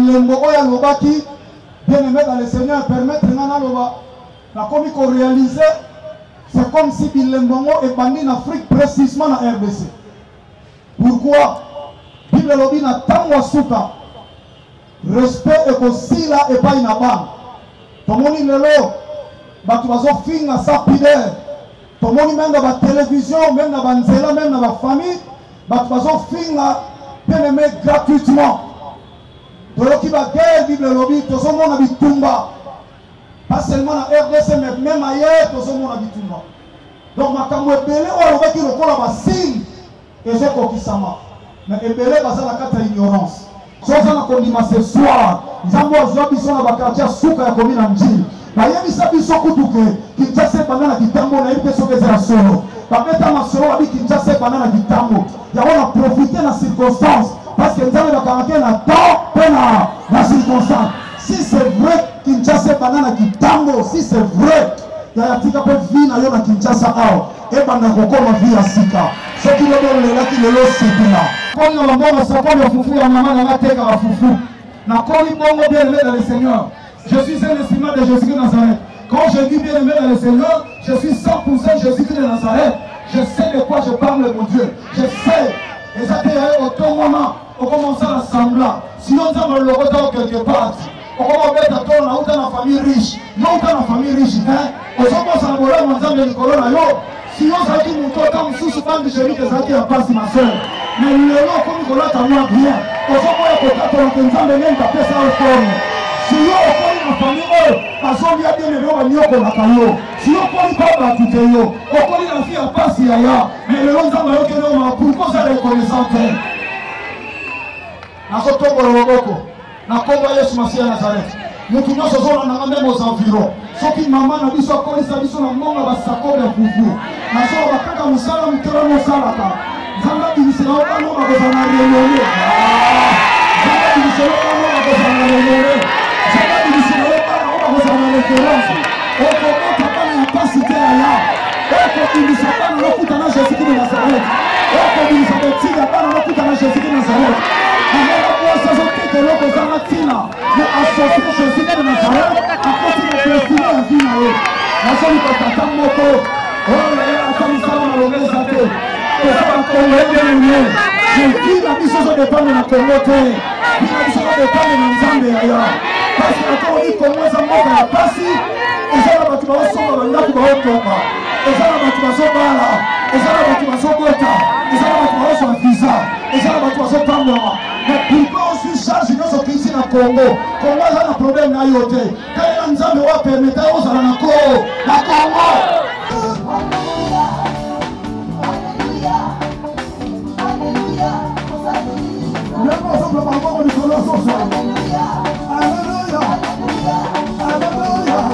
bilembo oya lobaki bien aimé dans le Seigneur permettre nana loba la comme qu'on réaliser c'est comme si bilembo est bandit en Afrique précisément en RDC. Pourquoi Bible lobi na tango suka respect et aussi là et pas inaban tomoni lelo batu bazo finga sa pidere tomoni même dans la télévision même dans banzela même dans la famille batu bazo finga bien aimé gratuitement toloki ba guerre Bible lobi tozo mona bitumba pas seulement na RDC mais même ailleurs tozo mona bitumba donc makambo ebele oyo alobaki lokola basile ezokokisama mais ebele baza na kati ya ignorance soza na kondima ce soir nzambo azwa biso na bakartier suka ya komi na njili bayebisa biso kutuke Kinshasa ebanda na kitambo nayebi te soki eza ya solo babeta masolo babi Kinshasa ebanda na kitambo yango na profite na circonstance parce que nzambe bakangaki na temps mpe na circonstance si c'est vrai Kinshasa ebanda na kitambo si c'est vrai yatika mpe vi na yo na Kinshasa awa ebanda kokoma vi ya sika soki lobo lelaki lelo sepela koni na bambongo sakoli ya fufu ya mama nanga tekaka fufu nakoli bongo bien aimé dans le Seigneur. Je suis un estimant de Jésus de Nazareth. Quand je dis bien aimé dans le Seigneur, je suis 100% Jésus de Nazareth. Je sais de quoi je parle, mon Dieu. Je sais. Et ça fait au tout moment, on commence à l'assembler. Sinon, ça va le retard quelque part. On va mettre à toi, on a une famille riche. Non, on a une famille riche. On s'en passe à voler, on a une colonne. Sinon, ça dit mon toit, comme sous ce banc de chérie, que ça dit à passe ma soeur. Mais le lot, comme on a moi bien. On s'en va à côté, on a même tapé ça au fond. Si yo okoli na famille bazobi ya bien aimé banyoko na kayo si yo okoli papa tuté yo okoli na fille à pasi ya mais le long nzamba yo keno ma pourquoi ça reconnaissante na kotombola loboko na komba Yesu Masiya Nazareth mutu nyonso zona na même aux environs soki mama na biso akolisa biso na monga basako ya fufu na so bakaka musala mutero mosalaka nzamba bimisela okano bakozana renouer nzamba bimisela okano bakozana renouer référence okokota bana ya pasi te aya okobimisa bana lokuta na Jésus de Nazareth okobimisa botiga bana lokuta na Jésus de Nazareth amela kosa zokete loko zanga ntina mo associe Jésus de Nazareth akoti na destiny ya vie na ye nazoli kotata moko oyo atamisala malongeza te tozala kongo bien jevi na biso zodepande na kongo te bina biso zodepande na nzambe aya parce que quand on dit comment ça monte à la passe, et ça va tu vas sauver la tu vas tomber, et ça va tu vas sauver là, et ça va tu vas sauver là, et ça va tu vas sauver visa, et ça va tu vas sauver tambour. Mais pourquoi on se charge de ce qui est au Congo? Comment ça a un problème à yoter? Quand on nous a permis de aux Alanako, la Congo. Le ensemble par rapport au Nicolas. Alléluia. Alléluia.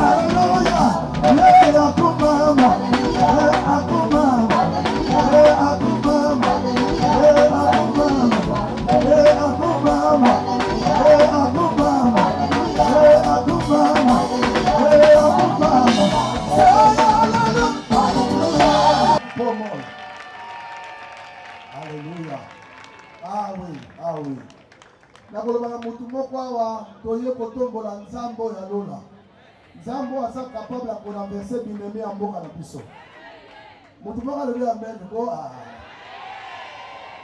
Alléluia. Le akumama. Le akumama. Le akumama. Le akumama. Le akumama. Le akumama. Le akumama. Le akumama. Alléluia. Ah oui, ah oui. Nakolobaka mutu moko awa toye kotombola nzambo ya lola. Nzambo asa capable ya korenverser binemi ya mboka na biso. Mutu moko alobi amen ko ah.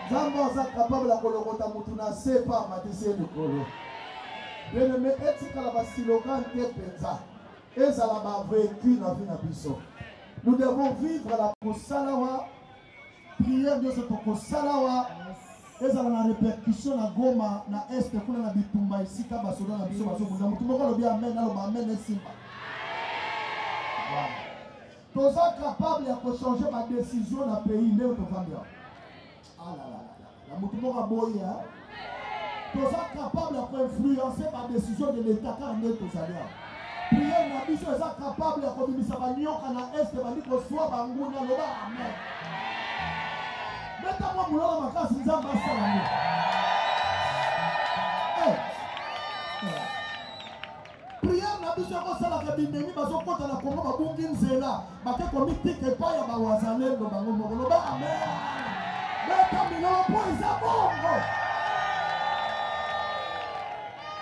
Nzambo asa capable ya kolokota mutu na se pa matisi likolo. Bien-aimé etikala ba slogan te penza. Ezala ba vécu na vie na biso. Nous devons vivre la kosalawa prière de ce kosalawa. Et ça a la répercussion na Goma, na Est, kuna na bitumba ici, kabasoda na biso baso. Na mutumoko lobi amen, na loba amen esimba. Tous sont capables de changer ma décision dans le pays, mais on peut faire. Ah là là là, la mutumoko boya. Tous sont capables d'influencer ma décision de l'État car on est tous allés. Prière na biso est capable de komimisa banyoka na Est, bandi ko soit banguna loba amen. Mettez-moi mon ma classe, nous avons prière na biso ko sala ka bindeni bazo kota na Kongo babungi nzela bake komiti ke pa ya bawazalendo bango moko ba amen. Mettez-moi mon po isa bongo.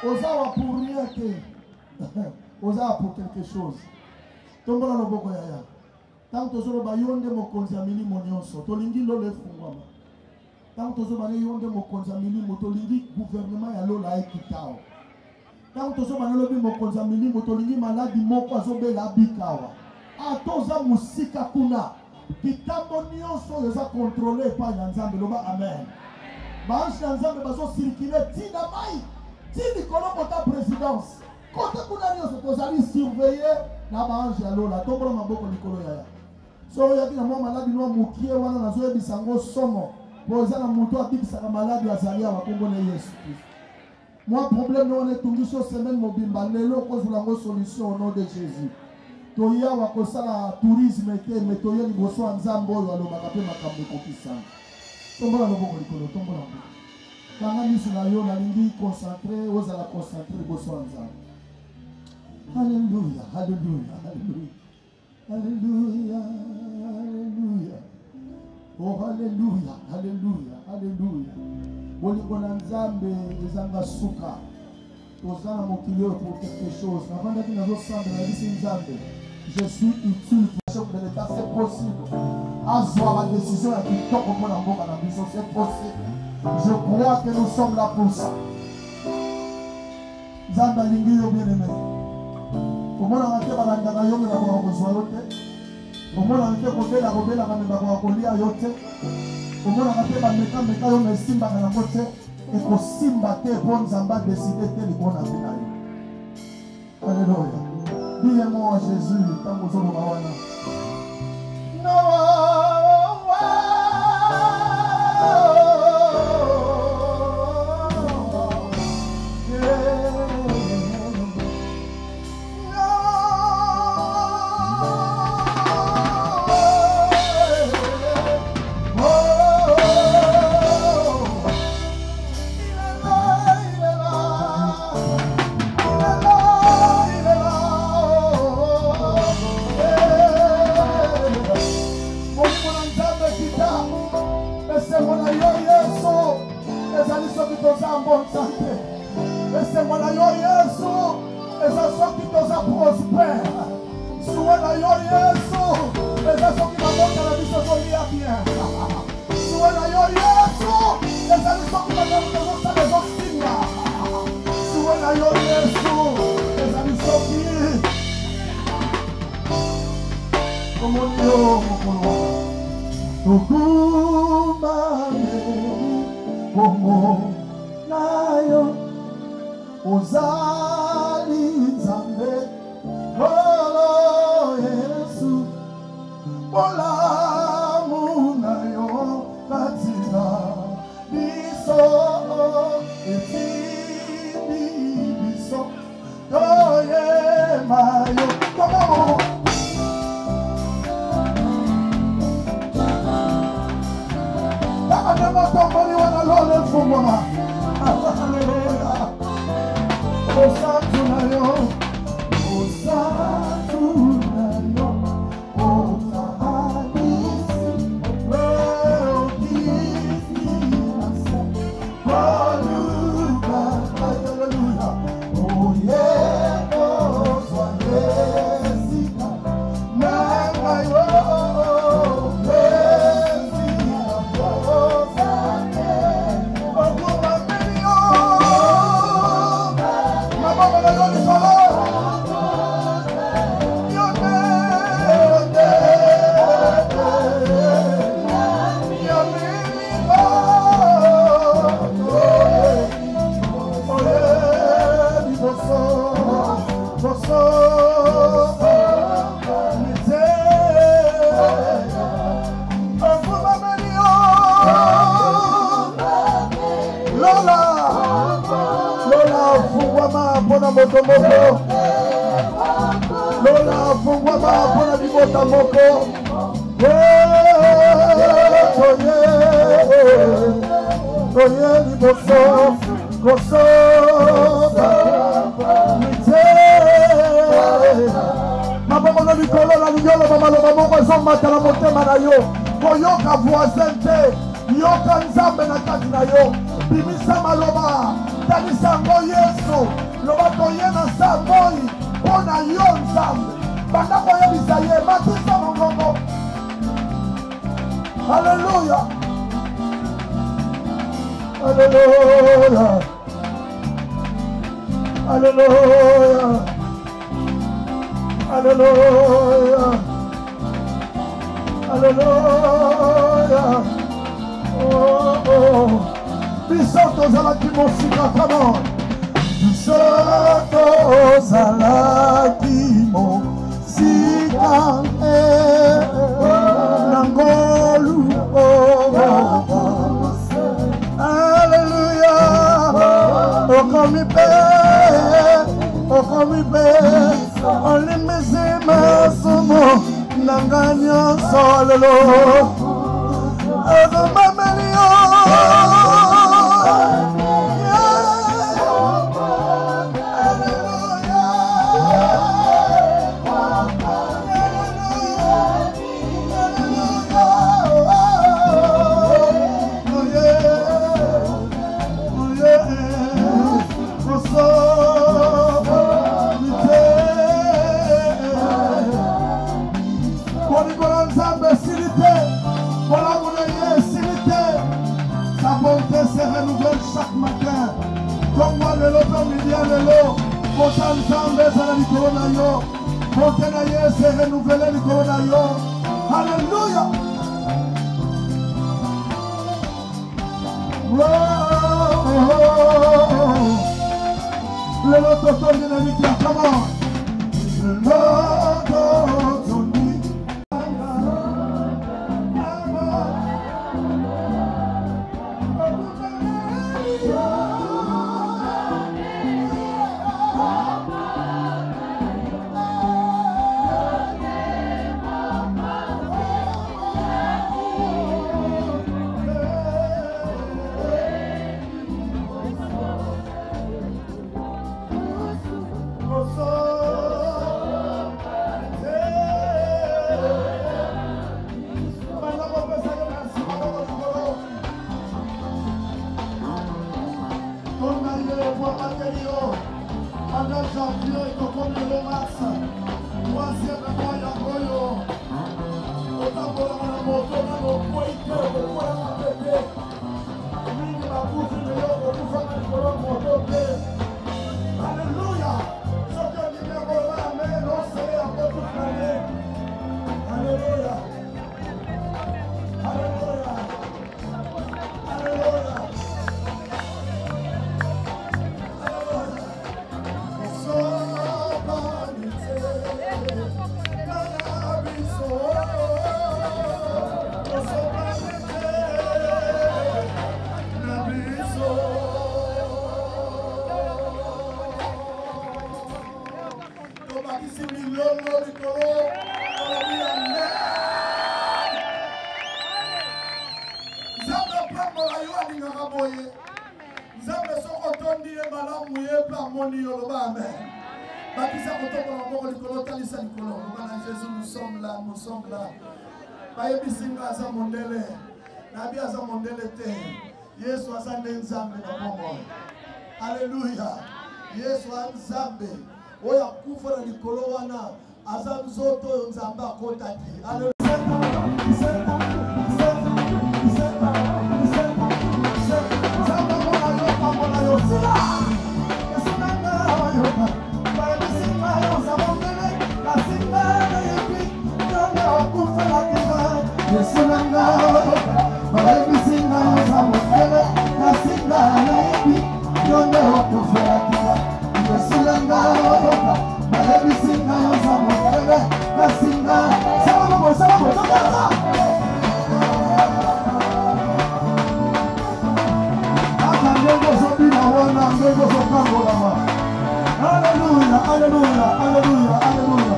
Ozawa pour rien que. Ozawa pour quelque chose. Tombola loboko yaya. Tant que zo ba yonde mokonzi amili monyoso. Tolingi lole fungwama. Tant que zo ba yonde mokonzi amili motolingi gouvernement ya lola ekitao. Tant que zo ba lobi mokonzi amili motolingi maladi moko azobela bikawa. Atoza musika kuna. Kitambo nyonso eza contrôlé par Nzambe loba amen. Baanshi ya Nzambe bazo circuler tina mai. Tini kolokota présidence. Kote kuna nyonso tozali surveiller na baanshi ya lola. Tombola maboko likolo yaya. So yaki na mwa maladi no mukie wana nazo ebisango somo. Poza na muto abikisaka maladi azalia wa Kongo na Yesu Christ. Moi problème no wana tungiso semaine mobimba lelo kozula ngo solution au nom de Jésus. Toya wakosala tourisme te metoya liboso Nzambe oyo alobaka pe makambo ekokisana. Tombola loboko likolo tombola. Kanga misu na yo nalingi concentré ozala concentré liboso Nzambe. Alléluia, alléluia, alléluia. Alléluia, alléluia. Oh alléluia, alléluia, alléluia. Bolingo na Nzambe ezanga suka. Tozana mokilio pour quelque chose. Avant d'être dans nos centres, la vie Nzambe. Je suis utile pour chef de l'État, c'est possible. Avoir la décision à qui tombe au la boca la mission, c'est possible. Je crois que nous sommes là pour ça. Nzambe alingi yo bien aimé. Omona ngate balanga yo me na kwa kozwa yote. Omona ngate kobela kobela kana ba kwa kolia yote. Omona ngate ba meka yo mesimba kana kote e ko simba te bon Nzamba décider te libona bina yo. Alléluia. Dis-moi Jésus tant que nous wana. Laissez-moi la yo Yesu, et ça soit qui t'osa prospère. Souhait la yo Yesu, et ça soit qui m'a montré la vie se bien. Souhait la yo Yesu, et ça soit qui m'a montré la vie se bien. Souhait la yo Yesu, et ça soit qui. Comme on dit, Tokuma como nayo. Ozali Nzambe Olo Yesu Ola Munayo Katina Biso Etini Biso Toye Mayo Como Takadema Tomboli Wana Lole Fumona Hallelujah. Osatu na yo, osatu na yo, otahalisi, okisi nasa, oluka, hallelujah, oye ozwa yesika, nanga yo, yesika, osane, okuma milio. Bona moto moko Lola fungwa ba bona bibota moko Oye liboso Koso Mite Maboko no likolo na linyolo Mamaloba moko zomata na motema na yo Koyoka voisin te Yoka Nzambe na kati na yo Bimisa maloba Talisango Yesu. Lobato yena samoi. Pona yon zambe. Bandako yebisaye. Matisa mongongo. Alléluia. Alléluia. Alléluia. Alléluia. Alléluia. Oh, oh. Bisoto zalaki mosika, come on. Bisoto zalaki mosika nangolu. Alléluia. Okomipe olimisi masumo nanganya solelo agomamelio. Chaque matin, comme moi le lot comme il y a le lot, Montan Zambé c'est le coronayo, Montanaye c'est renouvelé le coronayo. Alléluia. Le lot autour de la vie, comment? Le lot autour de Jésus, nous sommes là. Bayebisinga aza mondele, nabi aza mondele te. Yesu aza nzambe na bongo. Alléluia. Yesu aza nzambe. Oya kufa na likolo wana aza nzoto nzambe akotaki. Alléluia. Alléluia, alléluia, alléluia, alléluia.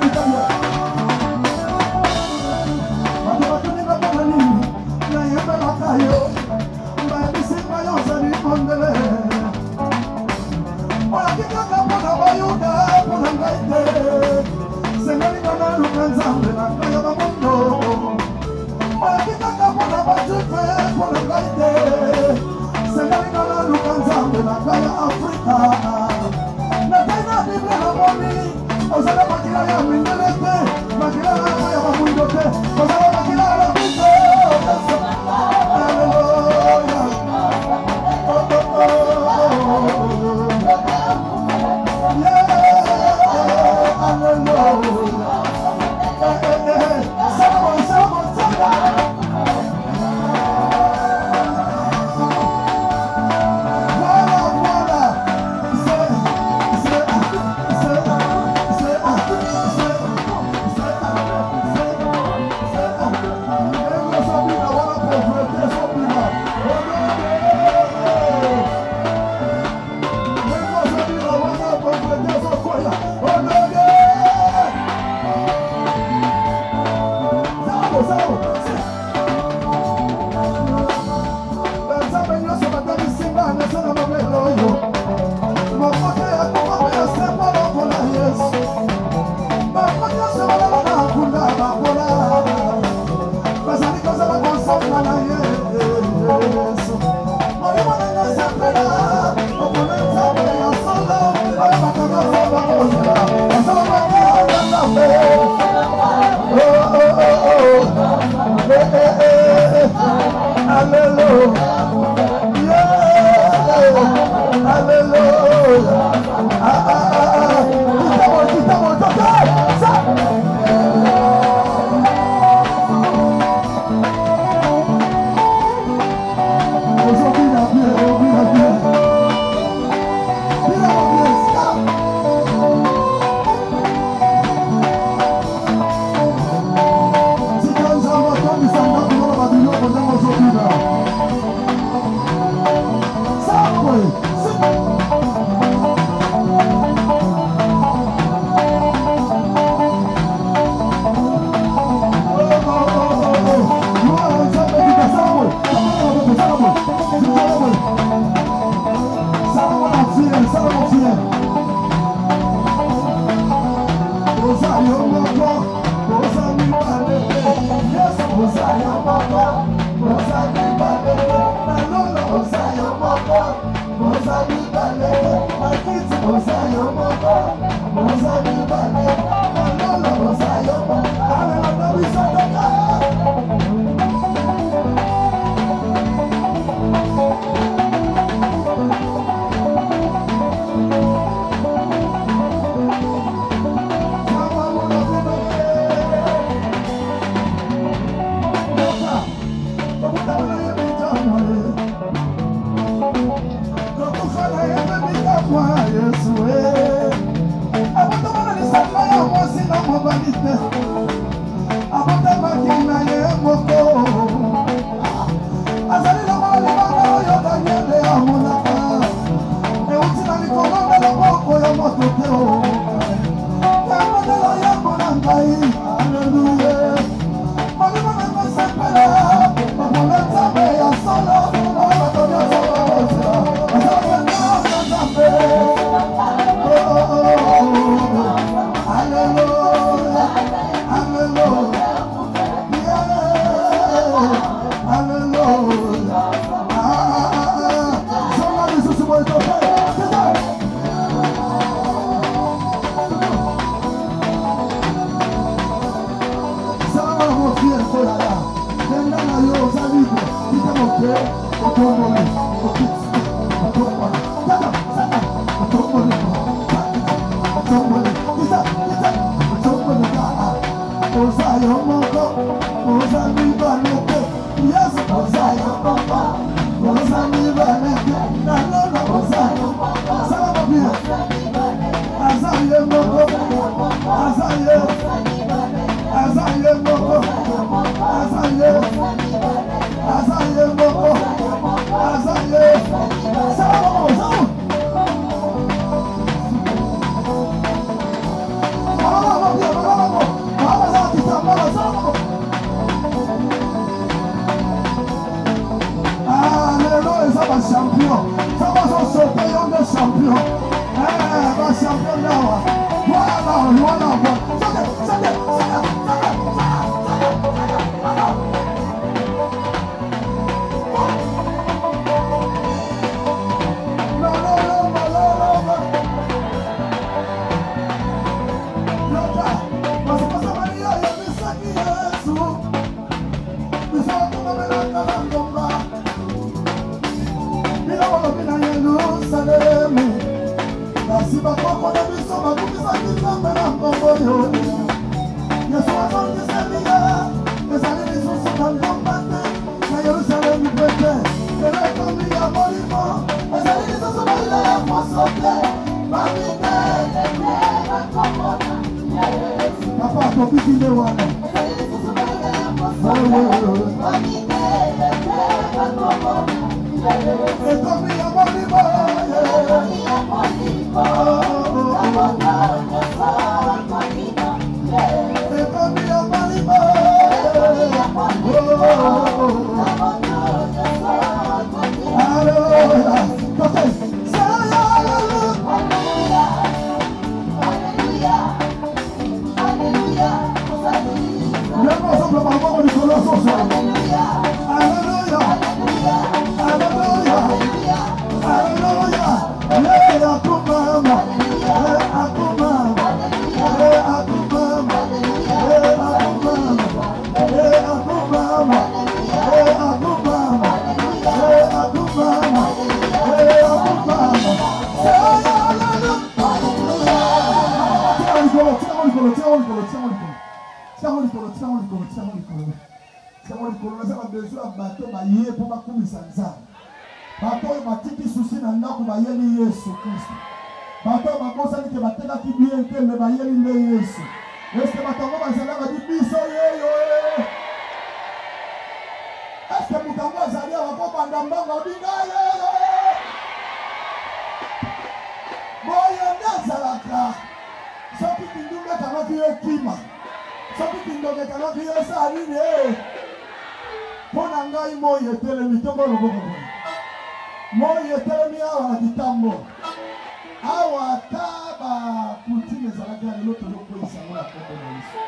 Quitte bien. Azaye Si bakoko na biso bakumisaki nzambe na nkombo yo Yesu azongiselia ezali lisusu na ngomba te na Yerusalemu pete lelo ekomi ya molimo ezali lisusu baila ya poso te bamite papa tobiki nde wana ekomi ya molimo bato oyo batiki susi na ndako bayeli Yesu Kristo bato oyo bakosani ke batekaki bien te me bayeli nde Yesu eske bato yango bazalaka di biso yeyo eske moto yango azali awa kobanda mbanga obinga yeyo boye nde azalaka soki kindumbe ekangaki yo ekima soki kindoka ekangaki yo esala nini mpo na ngai moi etelemi tongo loboko boye moi etelemi awa na kitambo awa ata bakutime ezalaki ya lelo tozokweyisa ngo na kombo na Yesu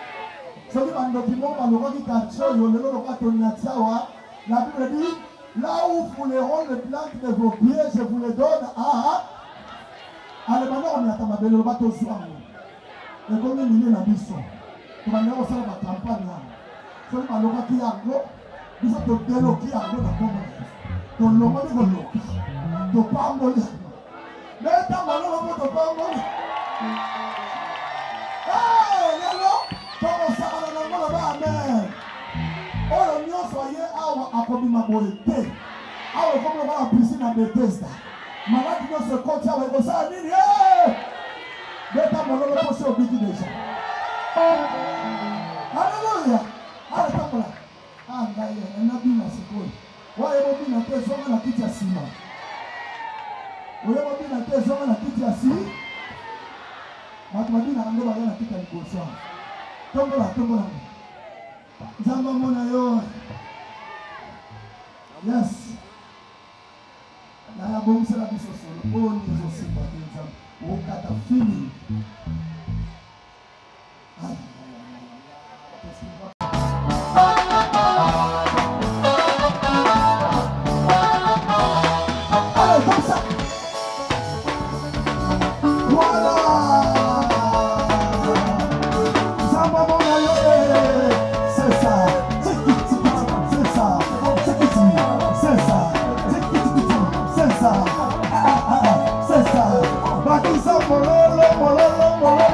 soki bandoki moko balokaki kartie oyo lelo loka toniati awa la Bible dit là où fouleront les plantes de vos pieds je vous les donne alebanda koniata mabele loba tozwango ekomi mine na biso tobandela kosala bakampagne awa soki balokaki yango biso todeloki yango na kombo na Yesu tolongoli koloka topamboli ntango loloko topamboli lelo tokosakana nango loba amen oyo nyonso ye awa akobima boye te awa ekomi loba na pisine ya Bethesda maladi nyonso ekoti awa ekosala nini beta mololo posi obiki deja alleluya ale tambola ngai enabina sikoyo oyebobina te zonga na kiti ya nsima oyebobina te zonga na kiti ya si bato babinaka nde baza na kiti ya liboso tombola tombola nzambe amona yo yes nayabongisela biso solo oyo ezosimba te nzambe okata fini Mololo, mololo, mololo.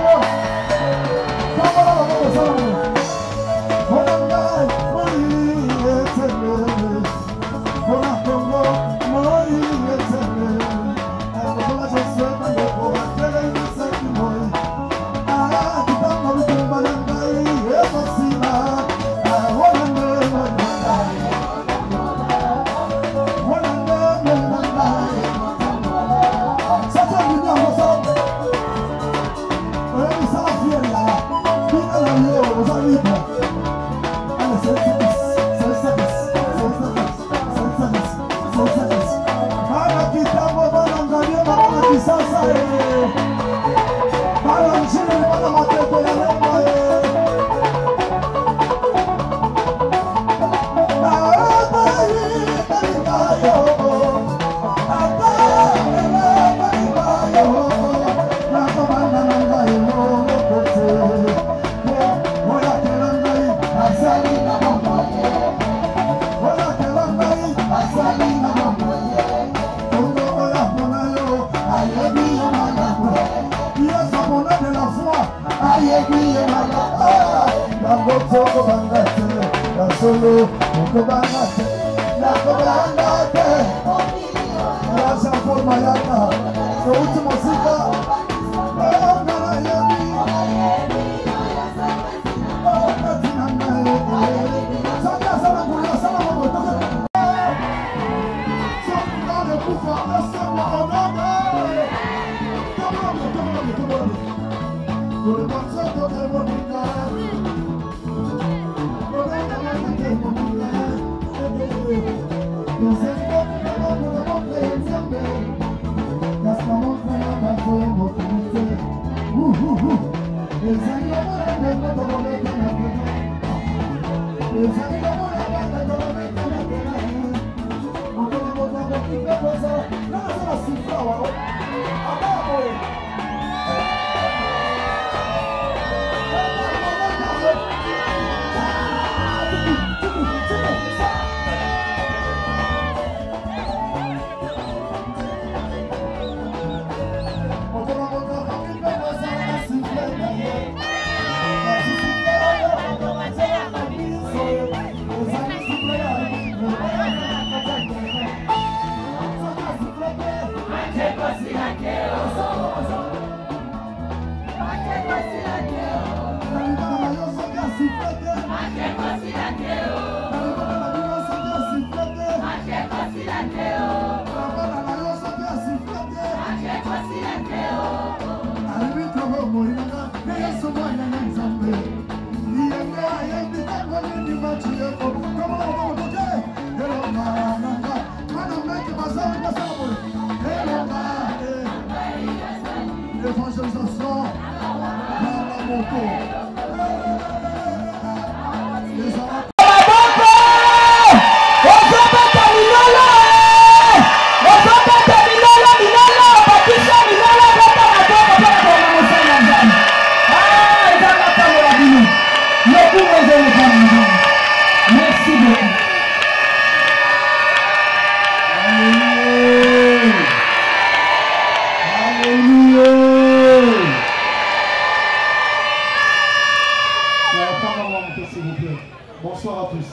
Bonsoir à tous.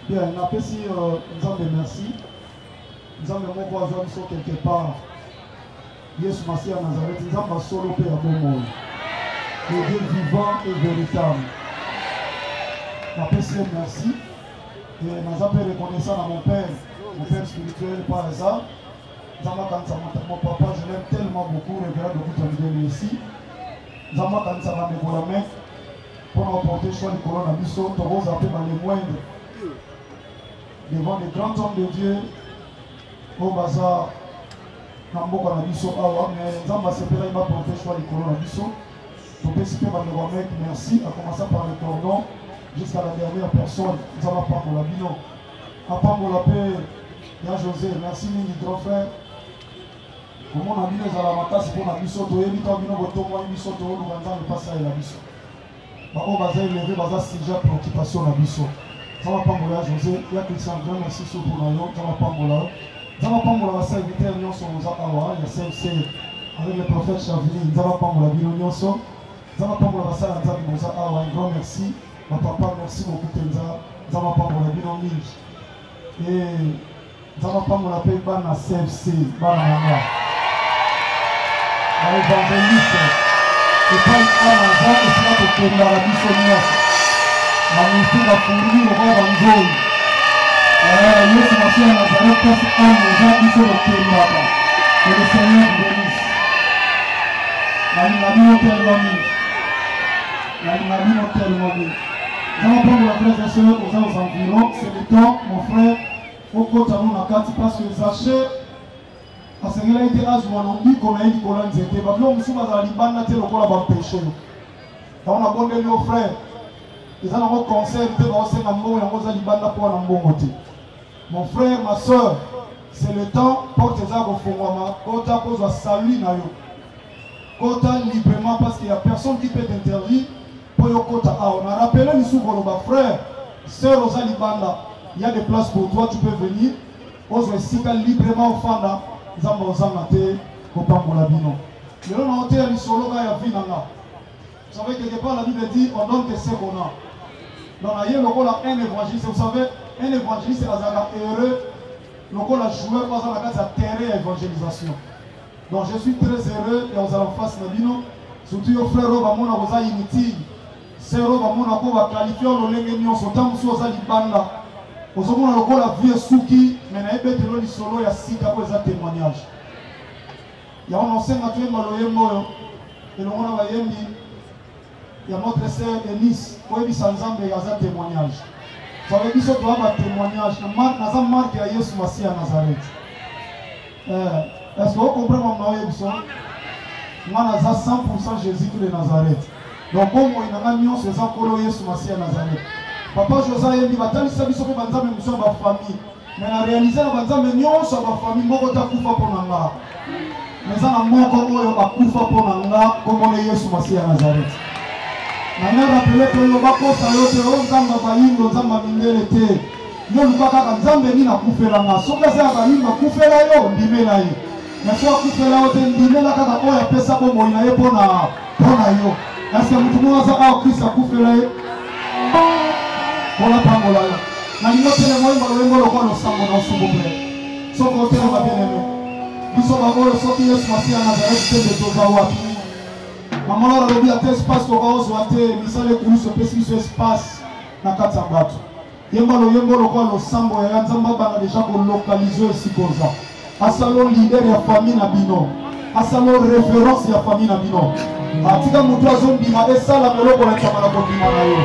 Bien, on appelle ici, nous avons merci. Nous avons mon voisin sur quelque part. Yesu Massi à Nazareth, nous avons solo paix à bon monde. Le Dieu vivant et véritable. On appelle ici merci. Et nous avons reconnaissant à mon père spirituel par ça. Mon papa, je l'aime tellement beaucoup, révérend de toute la vidéo ici. Nous avons quand ça va me mettre pour emporter choix du colon à Bisso, tu vas appeler dans les moindres. Devant les grands hommes de Dieu, au bazar, Namboka na Bisso, mais nous avons accepté là, il va porter choix du colon à Bisso. Tu peux citer dans les remettre, merci, à commencer par le cordon jusqu'à la dernière personne. Nous allons pas pour la bino. À part pour la paix, il y a José, merci, mini grand frère. Comment on a mis les alamata, c'est pour la biso, tu es mis toi, bino, tu es mis biso, tu es mis passe à la biso. On va élever, on va sujet préoccupation la biso. Ça va pas mourir José, il y a Christian Grand, merci sur pour nous, ça va pas mourir. Ça va pas mourir, ça va éviter l'union sur nos awa, il y a CFC avec le prophète Chavili, ça va pas mourir l'union sur. Ça va pas mourir, ça va pas mourir, un grand merci. Ma papa, merci beaucoup, Tenza. Ça va pas mourir l'union. Et ça va pas mourir, pas na CFC, pas na évangéliste et pas un enfant et cela pour que la bisonia magnifique a fourni au roi d'Anzoi Yesu Massi à Nazareth passe un aux gens qui sont au Kémaba que le Seigneur vous bénisse la vie tellement mis ça va prendre la frère et soeur aux environs c'est le temps mon frère au côté à nous parce que Zaché parce que là, il était azouan, on dit qu'on a eu du colon, ils étaient. Parce que nous sommes à l'Iban, nous sommes à péché. On a bon nos frères. Ils ont un conseil, ils ont un ambon, ils ont un Liban pour un ambon. Mon frère, ma soeur, c'est le temps pour tes arbres au fond. Quand tu poses un salut, quand tu librement, parce qu'il n'y a personne qui peut t'interdire. Pour le côté, on a rappelé les sous-golobas, frère, sœur aux Alibanda. il y a des places pour toi, tu peux venir. Ose sika librement au fanda, zamba ozanga te kopambola bino. Mais là on a été lisolo ga ya vinanga. Vous savez quelque part la Bible dit on donne que ce qu'on a. Donc il y a un évangéliste, vous savez, un évangéliste c'est heureux. Donc la joueur pas dans la case à terrain à évangélisation. Donc je suis très heureux et on a en face de bino. Surtout au frère Robamona vous a inutile. C'est Robamona ko va qualifier le lenge nyonso tant so za libanda. Ozomona lokola vie suki mais na ebetelo lisolo ya sika ko za témoignage. Ya on ensenga tu maloye moyo et le mona va yembi ya notre sœur Eunice ko ebisa nzambe ya za témoignage. Ça veut dire que tu as un témoignage na marque ya Yesu Masiya à Nazareth. Est-ce que vous comprenez mon nom Yesu? Moi na 100% Jésus de Nazareth. Donc comme on a mis ces encolo Yesu Masiya à Nazareth. Papa José yendi batali sabiso ko banzambe muso ba famille. Mais na réaliser na banzambe nyonso ba famille moko ta kufa pona nga. Mais ana moko oyo ba kufa pona nga comme Yesu Masiya à Nazareth. Nana rappelé que le bakosa yote nzamba bayindo nzamba mindele te. Yo lukaka nzambe ni na kufela nga. Soka za bayimba kufela yo ndimela ye. Na so kufela yote ndimela kaka oya pesa ko moina ye pona yo. Est-ce que mutu mwaza a Christ kufela ye? Bona pangola yo. Na ni yote le moyo ngolo ngolo kwa losango na usubuple. Soko yote ba bien-aimé. Biso ba ngolo soki Yesu Masiya Nazareth te de toza wapi. Maman a dit à tel espace qu'on va oser, mais ça les coulisses se précisent sur espace na katsambatu. Yembalo yembalo kwa lo sambo ya nzamba bana déjà ko localiser ici comme ça. Asalo leader ya famille na bino. Asalo référence ya famille na bino. Atika mutu azombi ma esala meloko na chamana ko bima na yo.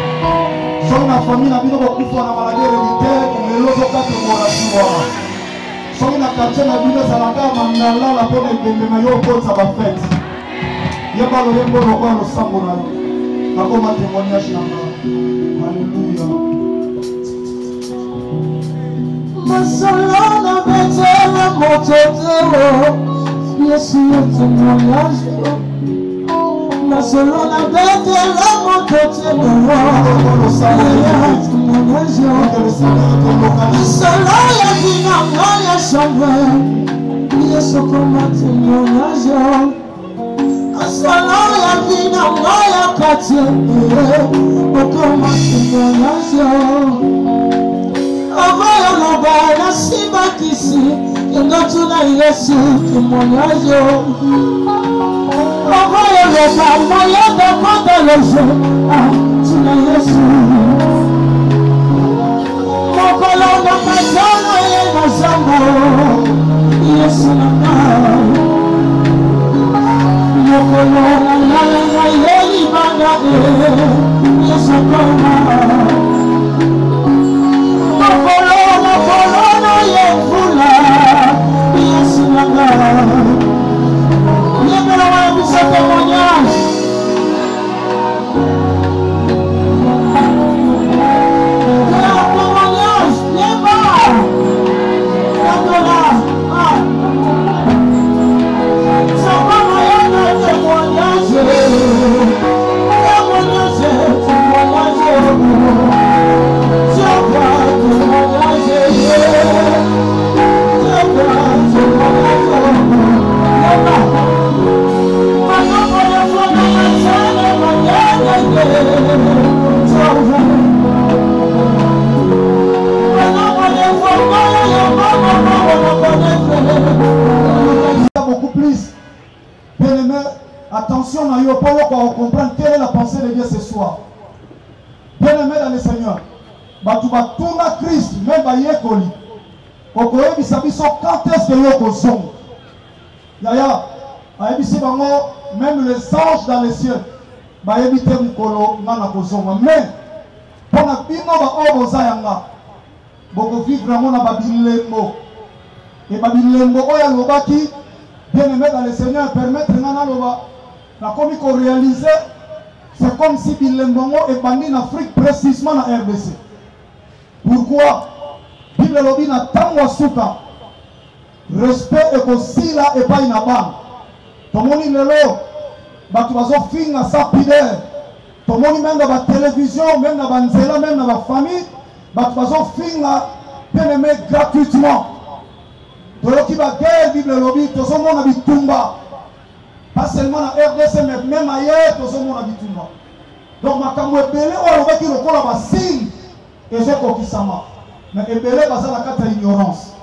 Sona famille na bino ko kufa na maladie héréditaire lelo zo kate morajiwa. Sona quartier na bino zalanga mandala la pona ibende na yo ko sa ba fête. Yabalo yembo lokwa lo sambo na yo. Akoma témoignage na nga. Alléluia. Masalana betela mototero. Yesu témoignage. Masalana betela mototero. Témoignage. Masalana vina ngaya chambre. Yesu koma témoignage. Asala ya vina ngaya katie okoma témoignage avaya nobala simba kisi yengotu na Yesu témoignage avaya loba moya de konde le jeu tuna Yesu mokolo na matana ye na zambo Yesu na nga Yokolo na yeli banga Yesu koma Mokolo na yefula Yesu nanga Yebela wa bisa témoignage Beaucoup plus. Bien-aimé, attention à yo pour comprendre quelle est la pensée de Dieu ce soir. Bien-aimé dans le Seigneur, Batouba tourna Christ, même Bayekoli. Okoye bisabiso quand est-ce que yo kozong? Yaya, même les anges dans les cieux, bayebite mukolo ngana kozonga. Mais pour na bino ba oboza yanga, boko vivre vraiment na babilembo. Et babilembo oya lobaki, bien-aimé dans le Seigneur, permettre ngana loba na komi ko réaliser. C'est comme si Bilembongo est banni en Afrique, précisément en RDC. Pourquoi? Bible lobi na tango suka. Respect et kosila et pas inaban. Tomoni lelo, batu bazo finga sa pideur. Tomoni même dans la télévision, même dans la nzela, même dans la famille, batu bazo finga bien aimé, gratuitement. Toloki ba guerre, Bible lobby, tozomo na bitumba. Pas seulement na RDC, mais même ailleurs, tozomo na bitumba. Donc, makambo ebele, ou alobaki lokola ba signe, et je kokisama. Mais ebele, baza la carte ignorance.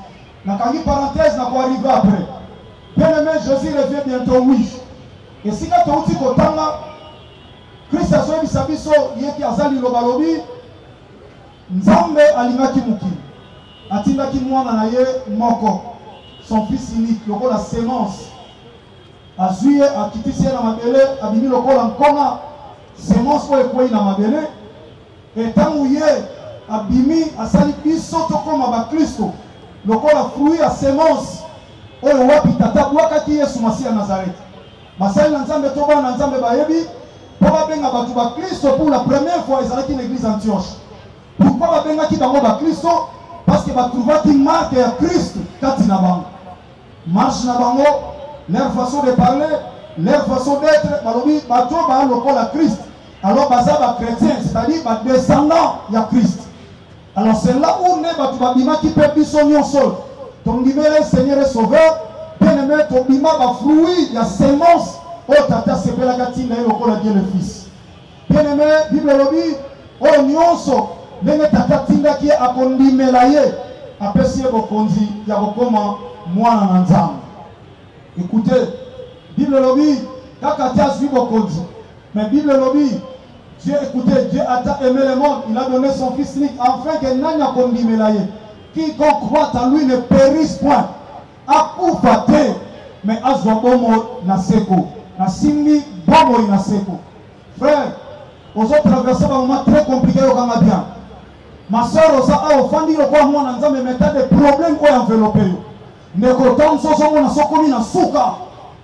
Nakangi parenthèse, n'a pas arrivé après. Bien aimé, Jésus revient bientôt, oui. Et si quand tu as kotanga, Christ a sauvé biso, yeki azali lobalobi, Nzambe alingaki mukili. Atindaki mwana na ye moko, son fils unique, lokola sémence. Azuye akitisi na mabele, abimi lokola nkona, sémence oyo ekwei na mabele. Et tangu ye abimi asali biso tokoma ba Kristo, lokola fruit à sémence. Oyo wapi tata wakati Yesu Masiya Nazareth. Basali na Nzambe to bana Nzambe bayebi, po babenga batu ba Kristo pour la première fois ezalaki une église Antioche. Pourquoi babengaki bango ba Kristo? Parce que batrouvaki marque ya Christ kati na bango. Marche na bango, leur façon de parler, leur façon d'être, balobi bato ba lokola Christ. Alors baza ba chrétien, c'est-à-dire ba descendant ya Christ. Alors c'est là où ne batu babima ki pe biso nyonso. Ton libéré Seigneur et Sauveur, bien-aimé, ton bima va fruit, il y a sémence, oh tata sepela gatine et lokola Dieu le Fils. Bien-aimé, Bible lobby, oh nyonso, nenge tata tinda qui a kondimela ye, apesi ye bokonzi, ya bokoma mwana na Nzambe. Écoutez, Bible lobby, kaka tia zui bokonzi, mais Bible lobby, Dieu, écoutez, Dieu a tant aimé le monde, il a donné son Fils unique, afin que nanya kondimela ye. Quiconque croit en lui ne périsse point. Akufa te, mais azwa bomo na seko. Na simbi bomo na seko. Frère, aux autres traversé un moment très compliqué au Canadien. Ma soeur osa a offandi le quoi moi na Nzambe mettait des problèmes au enveloppé. Ndeko tant soso na sokomi na suka.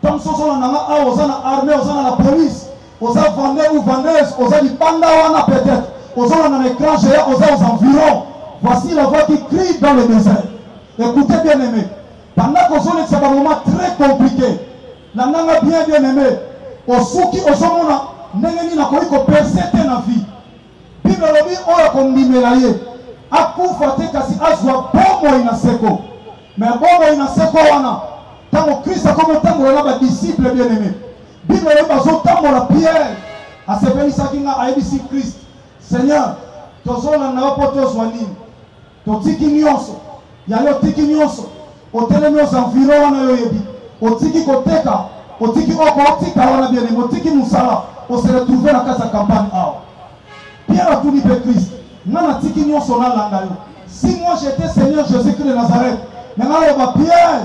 Tant soso na nga a osa na armée, osa na la police, osa vendeur ou vendeuse, osa di banda wana peut-être. Osa na écran géant, osa aux environs. Voici la voix qui crie dans le désert. Écoutez bien aimé. Pendant qu'on c'est un moment très compliqué. La nanga bien aimé. Au souki au somona, n'engeni na koi ko perséter na vie. Bible lobi oya kondimelaye. Akufa te kasi azwa bomo ina seko. Mais bomo ina seko wana. Tango Christ a comme tango la ba disciple bien aimé. Bible lobi bazo tango la Pierre. A sepeli sakinga aibisi Christ. Seigneur, tozola na poto zwanini. Totiki nyonso, yalo tiki nyonso, otelemi aux environs wana yoyebi, otiki koteka, otiki oko otika wana bien aimé, otiki musala, on se retrouve na kasa campagne awa. Pierre a tout dit pour Christ, nana tiki nyonso na landa yo. Si moi j'étais Seigneur Jésus-Christ de Nazareth, maintenant le Pierre,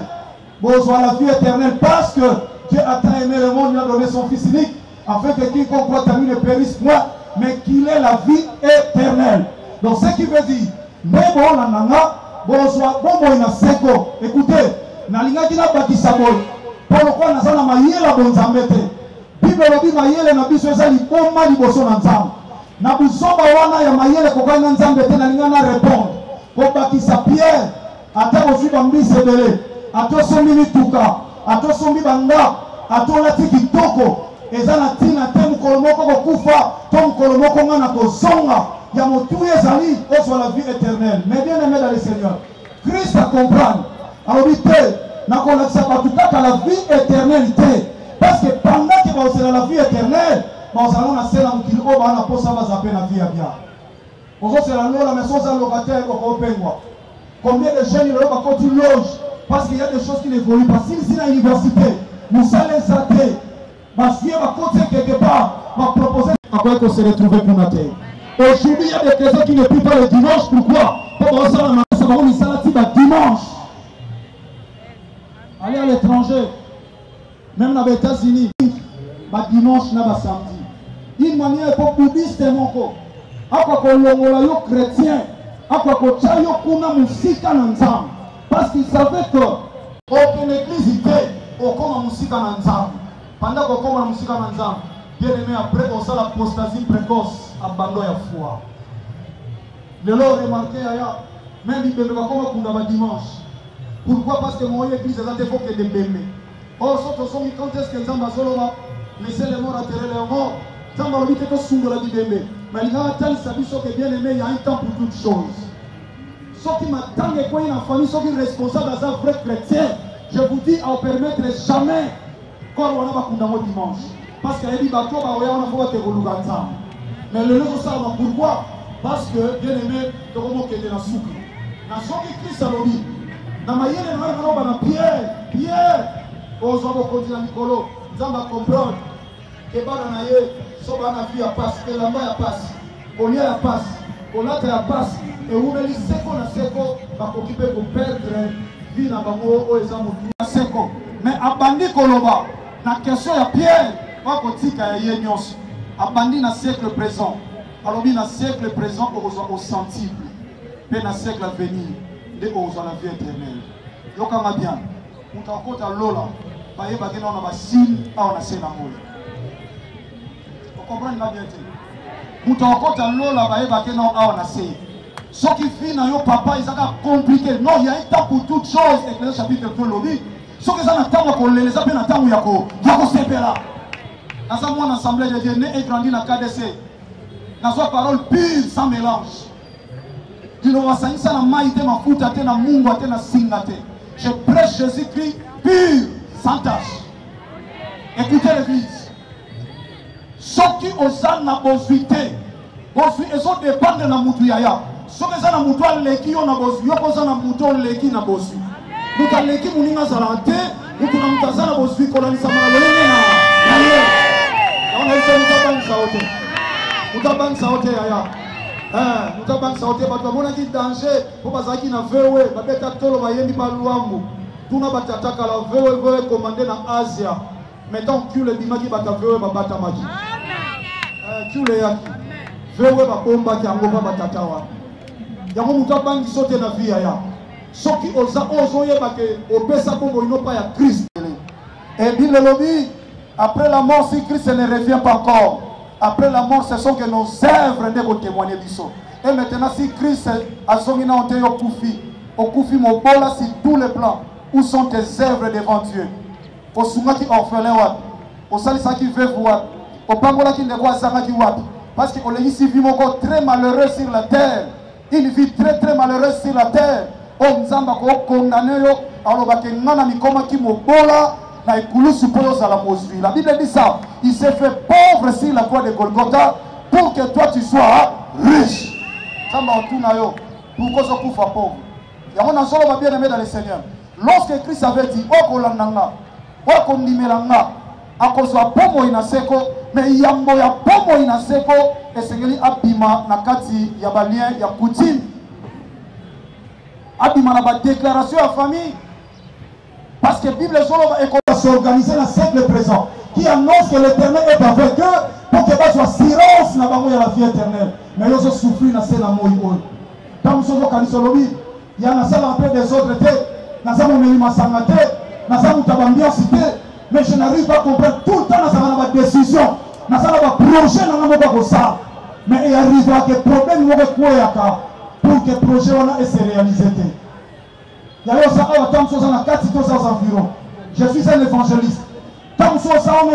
besoin la vie éternelle parce que Dieu a tant aimé le monde, il a donné son Fils unique, afin que quiconque croit en lui ne périsse point, mais qu'il ait la vie éternelle. Donc ce qui veut dire, Nebo na nanga, bozwa bomo ina seko. Écoutez, na linga kina bakisa boy. Polo kwa nazana mayela bonzambe te. Bible lobi mayele na biso ezali boma liboso na Nzambe. Na buzoba wana ya mayele kokanga Nzambe te na linga na répondre. Ko bakisa Pierre, ata ozwi bambise bele, ato sombi mituka, ato sombi banga, ato lati kitoko. Ezana tina te mukolo moko kokufa, to mukolo moko ngana kozonga. Il y a mon tout ezali, soit la vie éternelle. Mais bien aimé dans le Seigneur, Christ a compris. Alors il n'a pas la vie éternelle. Parce que pendant que vous avez la vie éternelle, vous allez nacer dans le kilo, vous allez zapper la vie à bien. Vous allez la maison aux locataires au Pengwa. Combien de jeunes ils ont quand ils logent? Parce qu'il y a des choses qui n'évoluent pas. S'ils sont à l'université, vous allez s'arrêter. Parce qu'il y a un côté quelque part, va proposer à quoi qu'on se retrouve pour la terre. Aujourd'hui, il y a des chrétiens qui ne prient pas le dimanche. Pourquoi? Pour que ça va dimanche. Allez à l'étranger, même dans les États-Unis, dimanche, samedi. D'une manière pour bouddhiste, parce qu'ils savaient que aucune église était au musique en ensemble. Pendant qu'on a musique en ensemble, bien aimé, après on a l'apostasie précoce, abandon à foi. Le Lord remarqué, même il ne va pas dimanche. Pourquoi? Parce que mon église est des fois que des bébés. Or, quand est-ce que les hommes va laisser les morts atterrir les morts? Ça m'a dit que sous la bébé. Mais il y a un tel sabiso que bien aimé, il y a un temps pour toutes choses. Ceux qui m'attendent et quoi dans la famille, ceux qui sont responsables dans un vrai chrétien, je vous dis à ne permettre jamais qu'on va faire dimanche. Parce qu'il y a des bateaux, on va faire des. Mais le nom ça, pourquoi? Parce que, bien aimé, tu vas moquer de la soupe. Dans ce qui Christ a dit, dans ma yéle, on a Pierre, aux hommes au continent Nicolo, nous allons comprendre que dans la yéle, si on a vu à passe, que la main à passe, au lieu à passe, au latin à passe, et où on a dit seco, va s'occuper pour perdre vie dans le monde où ils ont dit seco. Mais à Bandi Koloba, dans la question de Pierre, on va continuer à y aller. Abandi dans le siècle présent, alors dans le siècle présent, on au sensible, mais dans le siècle à venir, on a la vie éternelle. Donc, on a bien, on a encore à l'ola, on a un signe, on a un amour. Vous comprenez bien? On a encore à l'ola, on a un signe. Ce qui finit dans le papa, ils ont compliqué. Non, il y a un temps pour toutes choses, et le chapitre 2 lobby. Ce que ça n'a pas pour les appels dans le temps où il y a là. Dans mon assemblée de Dieu, né et grandi dans le KDC. Dans sa parole pure, sans mélange. Il nous enseigne ça dans maïté, ma fouta, na mungo, na singate. Je prêche Jésus-Christ pur, sans tâche. Écoutez l'église. Ceux qui osent la possibilité, ils ont dépendre de la moutouya. Ceux qui ont la moutouya, les ont la possibilité, ils ont la moutouya, les ont la possibilité. Nous avons l'équipe, nous avons la possibilité, nous avons la possibilité, nous avons la possibilité. On a dit que nous avons sauté. Nous avons sauté. Nous avons dit danger. Pour pas qu'il y ait un VW. Nous avons dit que nous avons dit que nous avons dit que nous avons commandé dans l'Asie. Maintenant, nous avons dit que nous avons VW. Nous avons dit que VW bomba qui a nous avons sauté dans la vie. Ceux qui osent que Pesa Bombo n'ont pas à Christ. Et bien le lobby. Après la mort, si Christ ne revient pas encore, après la mort, ce sont que nos œuvres ne vont témoigner d'Isso. Et maintenant, si Christ a son inaonté au Koufi Mobola, sur tous les plans, où sont tes œuvres devant Dieu? Au Souma qui orphelin, au Salisa qui veut voir, au Pangola qui ne voit pas qui voit. Parce qu'on est ici, vit encore très malheureux sur la terre. Il vit très très malheureux sur la terre. On nous a condamné, alors on a mis comme qui Mobola. La Bible dit ça. Il s'est fait pauvre sur la croix de Golgotha pour que toi tu sois riche. Ça m'a tout naïo. Pourquoi ça couvre pauvre? Il y a un seul homme bien aimé dans le Seigneur. Lorsque Christ avait dit, oh kolananga, oh kondimelanga, à cause de pomo inaseko, mais yambo ya pomo inaseko, et Seigneur abima nakati yabalien ya coutume. Abima na ba déclaration à famille. Parce que la Bible est s'organiser dans le siècle présent, qui annonce que l'Éternel est avec eux pour que soit silence dans la vie éternelle. Mais ils ont souffert dans ce moment. Quand nous sommes au il y a un peu des autres têtes, nous avons mis ma sangate, nous avons mis mais je n'arrive pas à comprendre tout le temps dans la décision, nous avons projet dans le ça. Mais il arrivera que le problème pour que le projet se réalise. Il y a aussi un 4 environ. Je suis un évangéliste. Tant que ça, on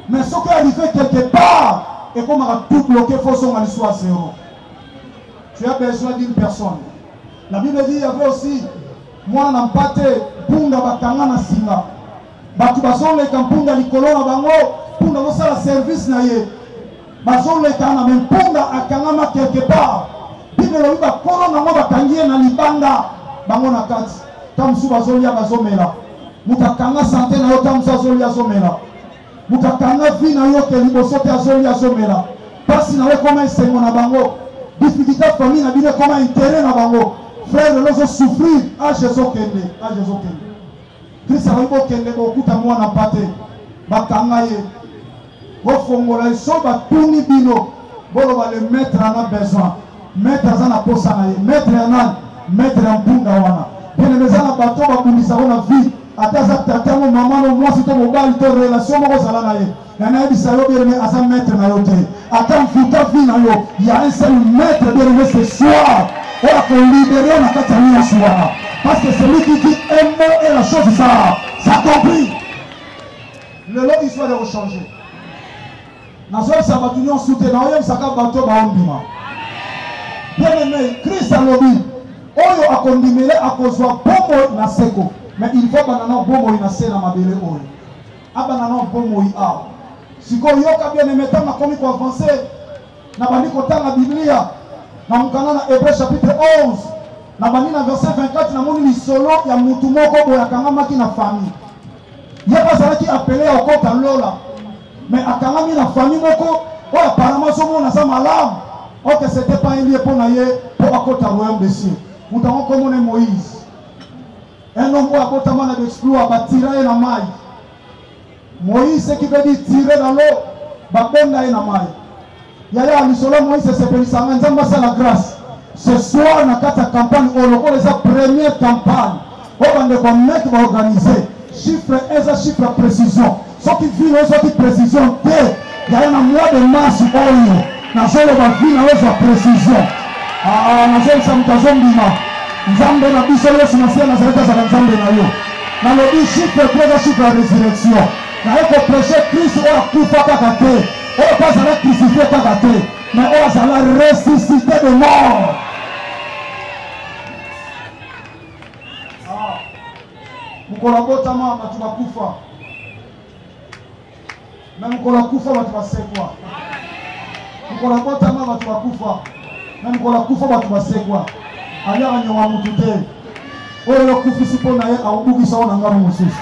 mais ce qui est arrivé quelque part, et comme on a tout bloqué, il faut son aller à zéro. Tu as besoin d'une personne. La Bible dit qu'il y avait aussi, moi, on a pâté, Punda Bakanga na Singa. Batu bazon le Punda Likolo na bango, Punda vosa la service na ye. Bazon le Kana, même Punda Akangama quelque part. Bible le Biba Kolo na mo bakangie na libanda. Bango na kati. Tamsu bazolia bazomela. Mutakanga santé na yo tamsu bazolia zomela. Mutakanga vie na yo ke libosote azolia zomela. Pasi na yo koma esengo na bango. Difficulté famille na bino koma intérêt na bango. Frère lozo souffrir à Jésus kende, à Jésus kende. Christ a eu kende ko kuta mwana pate. Bakanga ye. Bo fongola so ba tuni bino. Bolo ba le mettre en besoin. Mettre en na posa na ye. Mettre en punda wana. Bien les gens bato ba kunisa na vie. Ataza tatango maman moi si to mobile to relation mo sala na ye. Na na bisa yo bien asa mettre na yo te. Attends futa vie na yo. Il y a un seul maître bien ce soir. On va libérer la Catalogne soir. Parce que celui qui dit un mot et la chose ça compris. Le lot histoire de changer. Nazo sabatuni on soutient na yo saka bato ba ondima. Bien aimé, Christ a lobby. Oyo a condimé à cause de bomo na seko. Mais il faut banana bomo na sena mabele oyo. Abanana bomo a. Si ko yoka bien aimé tant na komi ko avancer. Na bandi ko tanga Biblia. Na mukana na Hébreux chapitre 11. Na bandi na verset 24 na moni lisolo ya mutu moko boya kangamaki na famille. Yeba zalaki appelé au kota lola. Mais akangami na famille moko oyo apparemment somo na sa malamu. Ok, c'était pas un lieu pour naïe pour akota royaume des cieux. Nous avons comme Moïse. Un homme qui a portement d'exploit, va tirer la maille. Moïse, ce qui veut dire tirer dans l'eau, va prendre la maille. Yaya Alisolo Moïse, c'est Pélisanga, nous avons la grâce. Ce soir, dans la campagne, on a les premières campagnes. On va organiser. Chiffre et chiffre précision. Ce qui vient, ce qui précision, il y a un mois de mars, na solo ba vina wezo précision na solo samtazo mbima nzambe na biso yesu na sia na zaleta za nzambe na yo na lobi chiffre preza chiffre ya résurrection na eko prêcher Christ oyo akufa kaka te oyo pas azala crucifié kaka te mais oyo azala ressuscité de mort mokolo abotama bato bakufa me mokolo akufa bato basekwa mukolo botama batu bakufa na mukolo kufa batu basekwa aliaka nyowa mutu te oyo kufisi mpo na ye aobukisa oyo na ngambo mosusu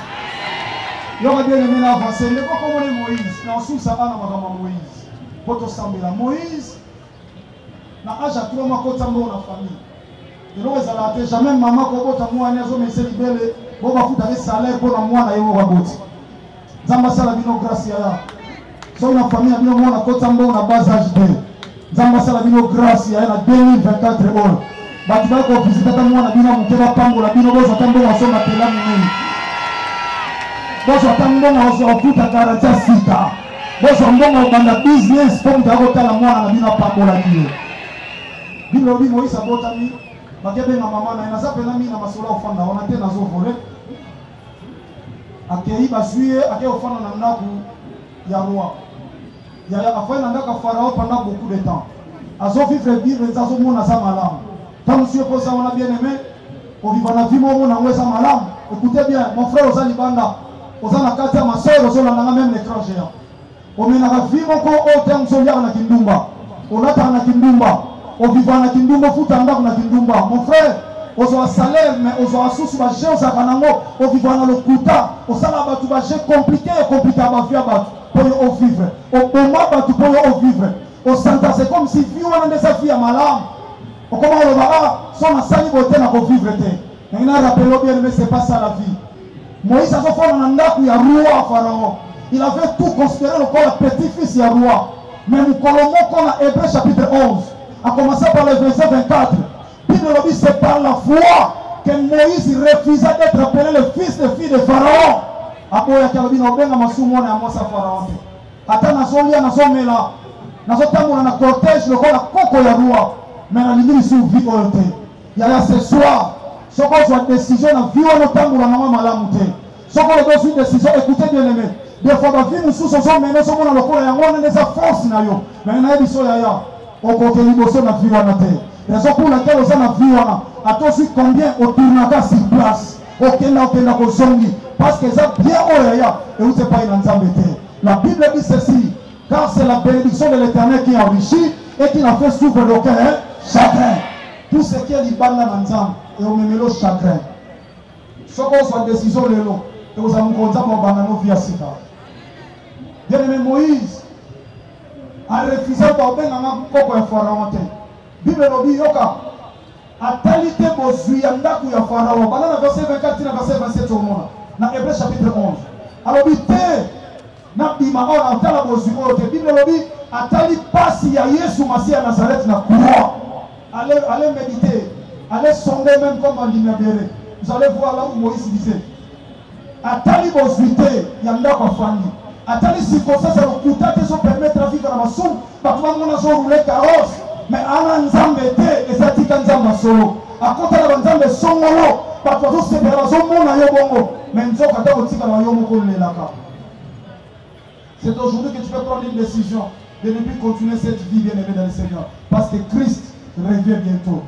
yoka bien aimé na avance ndeko komone Moïse na osusa ana makambo ya Moïse mpo tosambela Moïse na age ya tro makota mbo na famille eloko ezalaka te jamais mama kobota mwana azomesa libele bo bafutaka salaire mpo na mwana ye moko aboti nzambe asala bino grâce yaya so na famille bino mona kota mbo na bas âge de nzamba sala bino grâce ya na 2024 oyo batu ba ko visiter ta mwana bino mukeba pambola bino bozo tambo waso na tela minene bozo tambo waso okuta garantia sika bozo mbongo banda business pour ndako tala mwana na bino pambola bino bino bi Moïse abotami bakebe na mama na naza pena mi na masola ofanda ona te nazo volé akei basuye akei ofanda na ndaku ya roi il y a afin d'andaka pharaon pendant beaucoup de temps azo vivre vivre nzazo mona sa malam tant monsieur posa on a bien aimé au vivre na vie mo na ngwesa malam écoutez bien mon frère ozali banda ozana kati ya masoro zo na même l'écran géant o mena ka vie moko o tem so ya na kindumba onata na kindumba o vivre na kindumba futa ndako na kindumba mon frère ozo salaire mais ozo asusu ba jeu za kanango o vivre na lokuta o sala batu ba jeu compliqué ba vie batu pour au vivre au moment batu pour au vivre au santa c'est comme si vie on a des filles malam au comment le baba son asali boté na ko vivre te na rappelé bien mais c'est pas ça la vie Moïse a fait un ndaku ya roi pharaon il avait tout considéré le corps petit-fils ya roi mais nous colomons na Hébreux chapitre 11 a commencé par le verset 24 puis le dit c'est par la foi que Moïse refusa d'être appelé le fils de fille de pharaon aboya kalobina obenga masumo na mosa pharaon ata nazolia nazomela nazotambola na cortège lokola koko ya roi mais na lingili su vie oyo te yaya ce soir soko ozwa décision na vie wana otambola nango malamu te soko ozwa décision écoutez bien aimé des fois bavie mosusu ozomene ozomona lokola yango wana nde eza force na yo mais nayebi so yaya okoke liboso na vie wana te raison pour laquelle oza na vie wana atosi combien otournaka sur place okenda kozongi parce que ça bien oya et où c'est pas une ensemble. La Bible dit ceci, car c'est la bénédiction de l'Éternel qui enrichit et qui n'a fait souffrir le cœur chagrin. Tout ce qui est liban dans l'ensemble et on met le chagrin. Ce qu'on soit décision le lot et vous avez un contact en banano via sika. Bien aimé Moïse a refusé par ben en koko ya pharaon te. Bible no bi yoka a talité bozui andaku ya pharaon. Banana verset 24 na verset 27 au monde. Dans Hébreux chapitre 11. Alors, na bima ora tala boziko te Bible lobi atali pasi ya Yesu Masia Nazareth na croix. Allez méditer, allez sonder même comme on dit Nabéré. Vous allez voir là où Moïse disait atali bozite ya ndako afandi. Atali circonstance ya lokuta te so permettre la vie dans la maison, ba tuba mona so rouler carrosse, mais ana nzambe te ezatika nzamba solo. Akota la nzambe songolo, ba tuba so separa so mona yo bongo. C'est aujourd'hui que tu peux prendre une décision de ne plus continuer cette vie bien aimée dans le Seigneur. Parce que Christ reviens bientôt.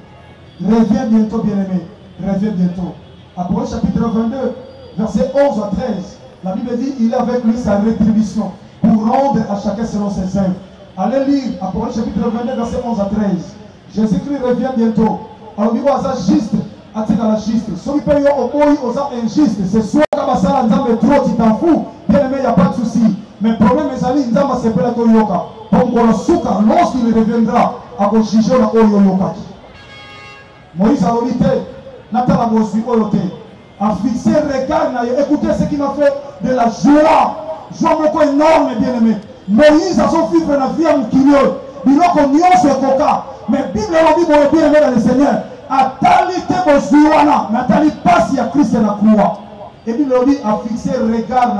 Reviens bientôt, bien-aimé. Reviens bientôt. Apocalypse chapitre 22, versets 11 à 13. La Bible dit, il est avec lui sa rétribution pour rendre à chacun selon ses œuvres. Allez lire Apocalypse chapitre 22, versets 11 à 13. Jésus-Christ revient bientôt. Alors, il va juste, à la juste. Ceux qui payent au boy, aux injustes, c'est soit Kabasala Nzambe trop, tu t'en fous. Bien aimé, il n'y a pas de souci. Mais le problème est que Nzamba se peut la Toyoka. Lorsqu'il reviendra, à juger la Oyoyoka. Moïse a dit, Natala Bosui Oyote, a fixé le regard, écoutez ce qu'il a fait de la joie. Joie beaucoup énorme, bien aimé. Moïse a son fils la vie à Moukilio. Il a connu ce coca. Mais la Bible a dit, mon bien aimé dans le Seigneur, a talité Bosuana, mais a talité pas si à Christ et la croix. Et puis le dit a fixé le regard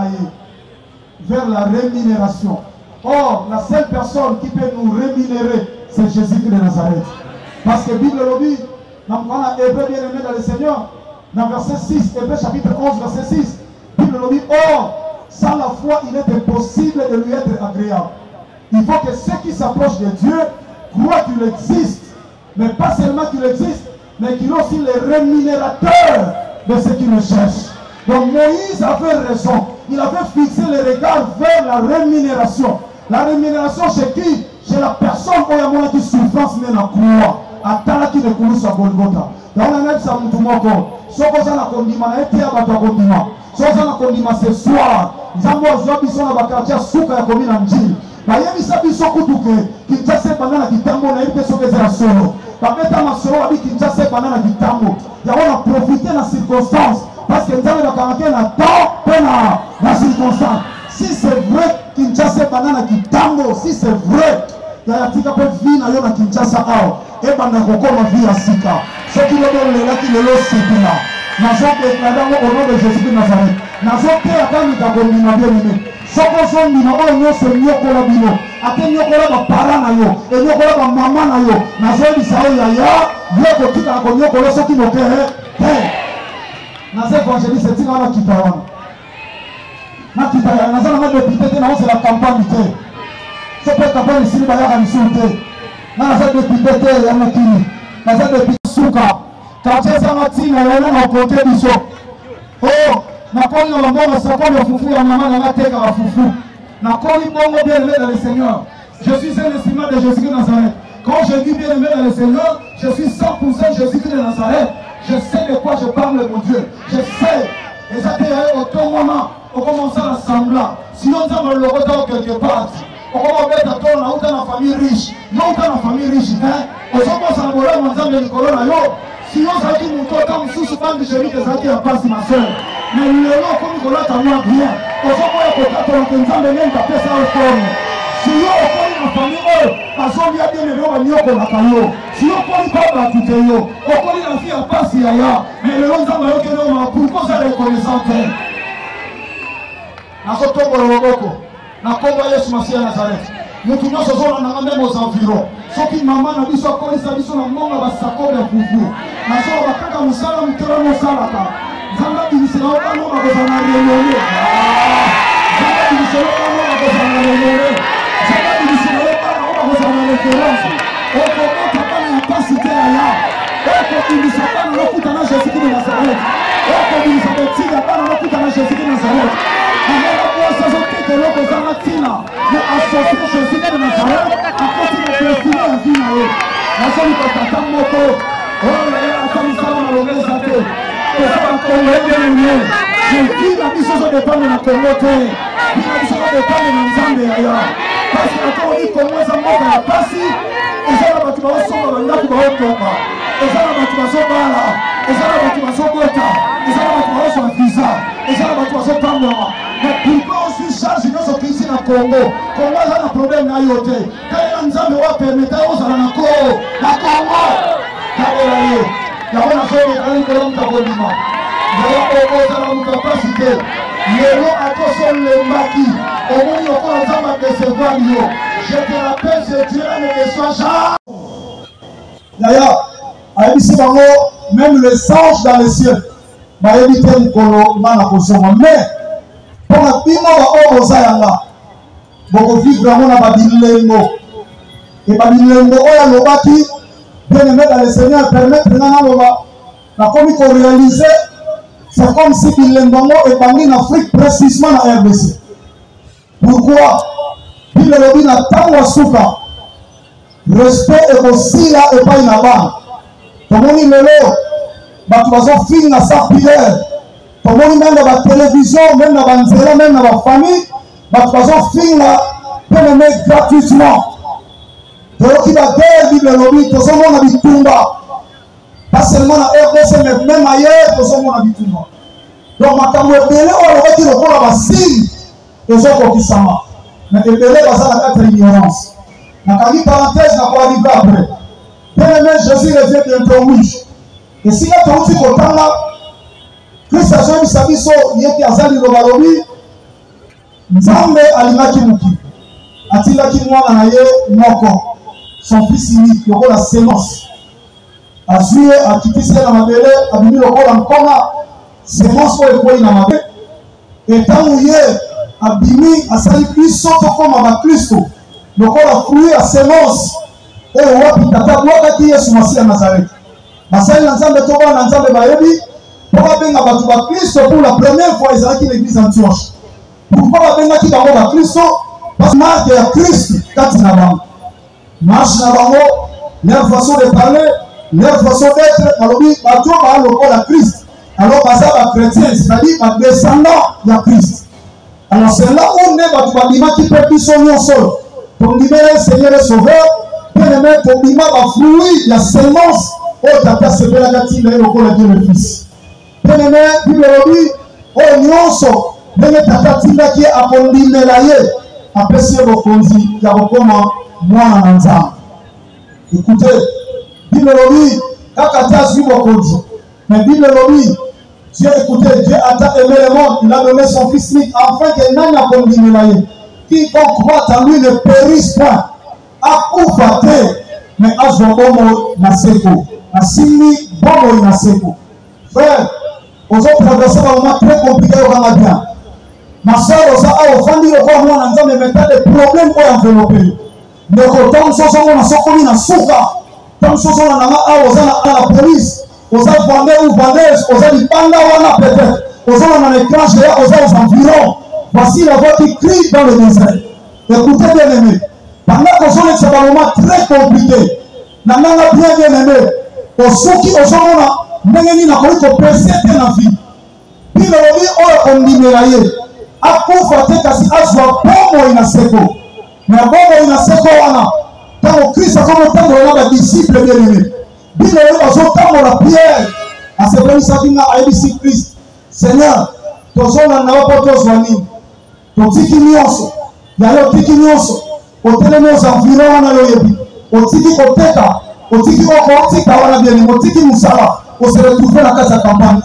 vers la rémunération. Or, la seule personne qui peut nous rémunérer, c'est Jésus-Christ de Nazareth. Parce que la Bible le dit, dans le Hébreu bien aimé dans le Seigneur, dans verset 6, Hébreu chapitre 11, verset 6, la Bible le dit, or, sans la foi, il est impossible de lui être agréable. Il faut que ceux qui s'approchent de Dieu croient qu'il existe. Mais pas seulement qu'il existe, mais qu'il est aussi le rémunérateur de ceux qui le cherchent. Donc Moïse avait raison. Il avait fixé le regard vers la rémunération. La rémunération chez qui? Chez la personne où il y a moins de souffrance mais la croix. Attends qui ne coule sur Golgotha. Dans la même ça nous tombe. Ce qu'on a condimé, été à battre condimé. Ce qu'on a condimé ce soir. Nous avons aujourd'hui sur la quartier souka ya commune en Djil. Bayemi sabi sokutuke. Kinshasa banana kitambo na ipe sokeze la solo. Babeta masolo abi Kinshasa banana kitambo. Ya on a profité de la circonstance. Parce que nous avons la na temps pena la circonstance. Si c'est vrai Kinshasa banana kitambo, si c'est vrai, il y a tika pe vie na yo na Kinshasa ao. Et banda kokoma vie à sika. Ce qui le donne là qui le sepina. Nazo déclarer au nom de Jésus de Nazareth. Nazo te akami ta bomina bien aimé. Soko zondi na oyo nyonso nyokola bino. Ate nyokola ba para na yo, e nyokola ba mama na yo. Nazo bisa yo ya yoko tika ko nyokola soki moke Nazo évangéliste tika na kitawana. Na kitaya nazo na député te na on c'est la campagne te. Ce peut campagne ici ba ya kanisulte. Nazo député te ya makini. Nazo député suka. Kacheza matina yana na côté biso. Oh, na koni na mbongo sakoni fufu ya mama na mateka wa fufu. Na koni bongo bien aimé dans le Seigneur. Je suis un estimant de Jésus de Nazareth. Quand je dis bien aimé dans le Seigneur, je suis 100% Jésus de Nazareth. Je sais de quoi je parle, mon Dieu. Je sais. Et ça fait autant moment, on commence à l'assembler. Sinon, ça va le retard quelque part. On va mettre à toi, on a une famille riche. Non, on a une famille riche. On commence à voler, on a une colonne. Sinon, ça dit mon tour, comme sous ce banc de chérie que ça qui a passé ma soeur. Mais le nom, comme il a moi bien. On va voir que quand on a même tapé ça au fond. Si on a une famille, parce qu'on vient bien le nom, on a un caillot. Si on a pas tout le monde, on a la fille à passer ailleurs. Mais le nom, on a un nom, pourquoi ça reconnaissant? Nakotombo Loboko, Nakomba Yesu Masia Nazareth. Nous tous nous sommes même aux environs. Ceux qui maman n'a dit soit collé, ça dit son nom, on va s'accorder à vous. Na so bakaka musala mutera musala ka. Zanga bilisela ba no ba kozana relele. Zanga bilisela ba no ba kozana relele. Zanga bilisela ba no ba kozana référence. Oko kota kana ya pasite aya. Oko bilisela ba no kuta na Jésus de Nazareth. Oko bilisela tika ba no kuta na Jésus de Nazareth. Amela kwa sasa kete loko zanga tina. Ne associer Jésus de Nazareth à côté de destiné à vie na yo. Na so ko tata moko. Oh là là, attends, ça va me lever ça fait. Pour ça on connaît bien mieux. Je dis la mission de dépendre de la communauté. La mission de dépendre de Nzambe ailleurs. Parce que quand on dit comment ça monte à la passe, et ça va tu vas sommer dans la tu vas tomber. Et ça va tu vas sommer là. Et ça va tu vas sommer là. Et ça va tu vas sommer visa. Et ça va tu vas sommer là. Mais pourquoi on se charge de nos officiers dans Congo? Congo a un problème na yote. Quand Nzambe va permettre aux ala na Congo. Na Congo. Kabelaye. Ya wana sobe kali kolomta kolima. Ya Congo za na capacité. Yelo atoso le maki. Omoni okola Nzambe décevoir yo. Je te rappelle ce Dieu ne reçoit jamais. Yaya, aïbisi bango, même les anges dans les cieux. Ba éviter mukolo na kozoma. Mais pour la bino ba oza yanga. Boko vivre vraiment na babilengo. Et babilengo oya lobaki bien-aimé dans le Seigneur, permettre na komi ko réaliser, c'est comme si Bilembango est banni en Afrique, précisément en RDC. Pourquoi? Bible lobi na tango suka, respect et aussi là et pas une banque. Tomoni lelo, batu bazo film na sa prière. Tomoni même dans la télévision, même dans la nzela, même dans la famille, batu bazo film là, bien-aimé gratuitement. Donc il va dire Bible lobi, tout le monde a bitumba. Pas seulement dans RDC, mais même ailleurs, tout le monde a bitumba. Donc ma kamwebele on va dire qu'on a signe et ça qu'on kisama. Mais ebele baza la quatre ignorance. Na kali parenthèse na ko arriver après. Bien-aimé, Jésus revient bientôt, oui. Et si là tu dis qu'on là, Christ a joué sa biso yeki azali lo balobi. Nzambe alimaki muki. Atilaki mwana na ye moko. Son fils unique, le la sémence. Azue akitisi na mabele, abimi le la nkoma. Sémence pour ekoi na mabele. Et tant où abimi asali biso to koma ba Kristo. Le la fruit à sémence. Et wapi tata wakati Yesu Masiya Nazareth. Basali na Nzambe to ba na Nzambe bayebi. Pourquoi benga batu ba Kristo pour la première fois ezalaki l'église Antioche. Pourquoi benga ki bango ba Kristo? Parce que marque ya Christ kati na bango. Marche na bango, leur façon de parler, leur façon d'être, alors oui, batu ba lokola Christ. Alors baza ba chrétien, c'est-à-dire ba descendant ya Christ. Alors c'est là où on est batu ba bima ki peut biso nyonso. Ton libérer Seigneur et Sauveur, bien-aimé, ton bima ba fruit la sémence au tata sepela gati na lokola Dieu le Fils. Bien-aimé, Bible lobi, oh nyonso, bien tata tinda ki akondimela ye, apesi bokonzi ya bokoma mwana na Nzambe. Écoutez, Bible lobi, kaka tazi bokonzi. Mais Bible lobi, Dieu, écoutez, Dieu a tant aimé le monde, il a donné son fils unique, afin que nani akondimela ye. Quiconque croit en lui ne périsse point. Akufa te, mais azwa bomo na seko. Asimi bomo na seko. Frère, aux autres traversés un moment très compliqué au Canada. Ma soeur, aux familles, au roi, moi, on a des problèmes pour envelopper. Mais quand on s'en sort, on a sorti dans souka. Tant que on a la police, aux vendeurs ou vendeuses, aux panda, on a peut-être. Aux on a les crash, aux environs. Voici la voix qui crie dans le désert. Écoutez, bien aimé. Pendant qu'on est sur un moment très compliqué, n'a bien aimé. Au souki, aux gens, ndenge na ko presete na vie Bible lobi oyo ondimelaye akufa te kasi azwa bomo ina seko na bomo ina seko wana tango Kristo akomo tango na ba disciple bien-aimé Bible lobi azotambola Pierre asebelisaki na ayebisi Christ Seigneur tozona na wapo tozwa nini totiki nyonso yayo tiki nyonso otelemi aux environs wana yoyebi otiki koteka otiki okotika wana bien otiki musala on se retrouve dans la campagne.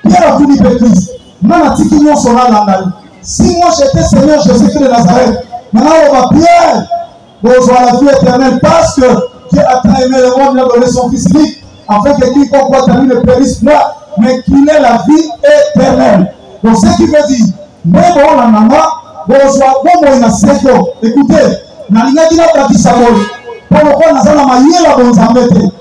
Pierre a tout dit pour Christ. Si moi j'étais Seigneur Jésus-Christ de Nazareth, maintenant on va Pierre, besoin la vie éternelle parce que Dieu a tant aimé le monde, il a donné son fils unique, afin que quiconque croit en lui ne périsse pas, mais qu'il ait la vie éternelle. Donc ce qui veut dire, même on a maman, besoin bon na seko. Écoutez, na linga dina prakisa boy. Pour le quoi na zana mayela bon zambete.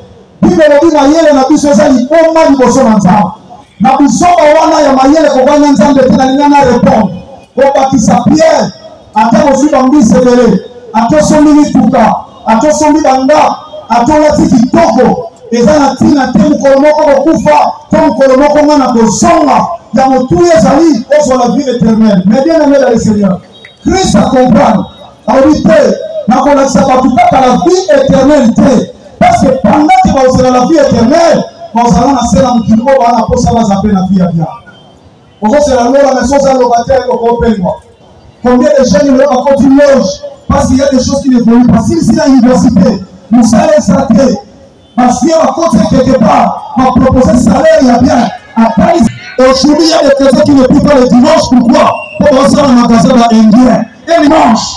Bible lobi mayele na biso ezali bomba liboso na Nzambe. Na bisoba wana ya mayele kobanya Nzambe te na linga na répondre. Kobakisa Pierre, ata ozwi bambisi ebele, atosombi mituka, atosombi banda, atolati kitoko, eza na ntina te mokolo moko kokufa, to mokolo moko ngana kozonga, ya motuya ezali ozwa la vie éternelle. Mais bien aimé dans le Seigneur, Christ a comprendre, alobi te, nakolakisa bato kaka la vie éternelle te. Parce que pendant que vous avez la vie éternelle, vous allez naître dans le kilo, vous allez appeler la vie à bien. Vous allez la loi, la maison, vous allez le combien de jeunes ils vont continuer parce qu'il y a des choses qui évoluent. Parce que ici, à l'université, vous allez s'arrêter. Parce qu'il y a un côté quelque part, on va proposer salaire, il y a bien. Après, aujourd'hui, il y a des personnes qui ne prient pas le dimanche. Pourquoi? Pour passer dans le magasin indien. Et dimanche,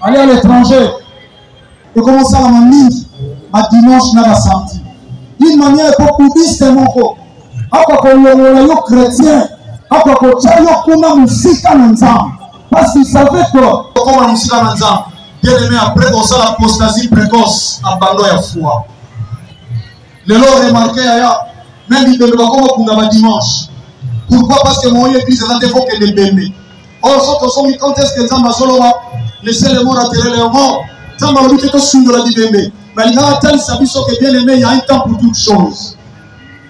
aller à l'étranger. Et commencer à m'amener à dimanche dans la samedi. D'une manière populiste, mon co. Après qu'on le chrétien, après qu'on tient le musique en ensemble. Parce qu'il savait que, comme la musique en ensemble, Bien aimé, après on sent l'apostasie précoce, abandon ya foi. Le lot remarqué, même il ne va pas comme dimanche. Pourquoi? Parce que mon église est faut que les bébés. Or, quand est-ce que Zamba Solova, laissez les mots atterrir les morts, Zamba lui fait que la dit bébé. Mais il y a un tel sabiso que bien aimé, il y a un temps pour toutes choses.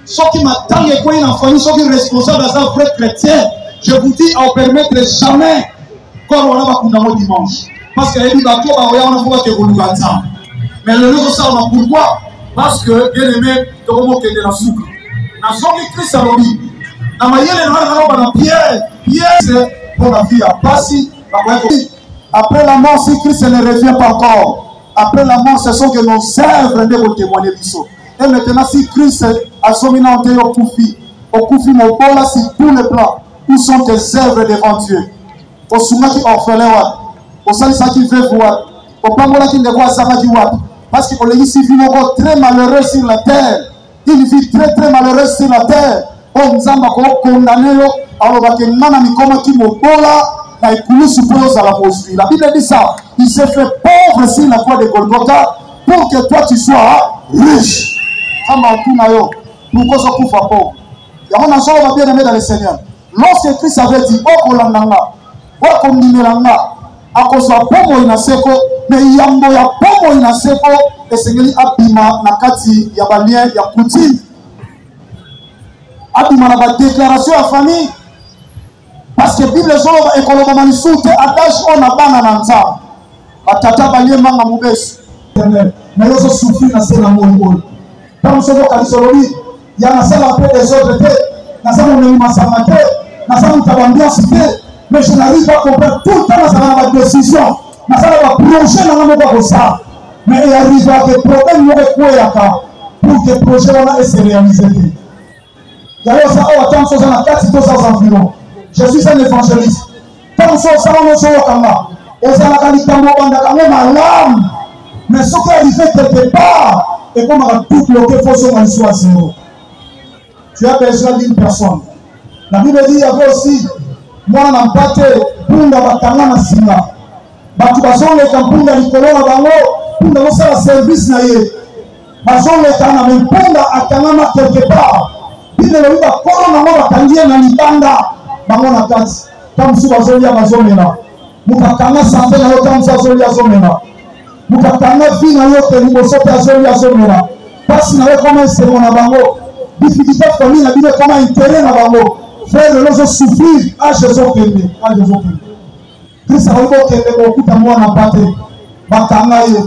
Ce qui m'attend et quoi il en famille, ceux qui sont responsables dans un vrai chrétien, je vous dis à ne permettre jamais quand on va pour dimanche. Parce que les bateaux, on a pas que vous nous attendez. Mais le lieu de ça, on a pourquoi? Parce que bien aimé, tout le monde est de la soupe. Dans son Christ à l'objet. Dans ma yelle, on a Pierre, c'est pour la vie à passer. Après la mort, si Christ ne revient pas encore, après la mort, ce sont que nos œuvres ne vont témoigner l'issue. Et maintenant, si Christ a somminé en terre au Koufi, mon bola, sur tous les plans, où sont tes œuvres devant Dieu? Au Souma qui orphelin, au Salisa qui veut voir, au Pamola qui ne voit ça, parce qu'on les dit, très malheureux sur la terre. Il vit très très malheureux sur la terre. On nous a condamné, alors que nous avons qui la Bible dit ça. Il s'est fait pauvre sur la croix de Golgotha pour que toi tu sois riche. Pourquoi ça couvre pauvre? Il y a un ensemble va bien aimé dans le Seigneur. Lorsque Christ avait dit, oh Kolandanga, oh Kondimelanga, à cause de la pomme inaseko, mais il y a un pomme inaseko, et Seigneur abima nakati ya balien ya coutume. Abima na ba déclaration à famille. Parce que la Bible est économiquement soute, attache on a bana nanza. Batata balien manga mubes. Mais ils ont souffert dans ce monde. Quand nous sommes calisolobi, il y a un seul appel des autres. Nous sommes en massamaté, nous sommes en ambiance. Mais je n'arrive pas à comprendre tout le temps dans la décision. Nous sommes plonger dans le monde ça. Mais il arrive à que le problème nous recueille pour que le projet soit réalisé. Il y a ça, on attend ça dans 400 environ. Je suis un évangéliste. Quand nous sommes mais ce qui arrive quelque part, et comme on a tout bloqué, il faut que soit à zéro. Tu as besoin d'une personne. La Bible dit, il y avait aussi, moi, on a battu, Punda Batanga Nassina. Batubazon les Kampunda Nicolas Nabango, Punda Mossa la service naïe. Bazon les Tana, mais Punda Atangama quelque part. Il ne veut pas Corona Batangia Nalibanda. Bango na kati comme si bazolia bazomena mukakanga santé na yo comme ça zolia zomena mukakanga vie na yo te liboso te zolia zomena parce na yo comment c'est mon bango difficulté famille na bino comment intérêt na bango frère le zo souffrir à Jésus Christ a obo ke beaucoup ta moi na pate bakanga ye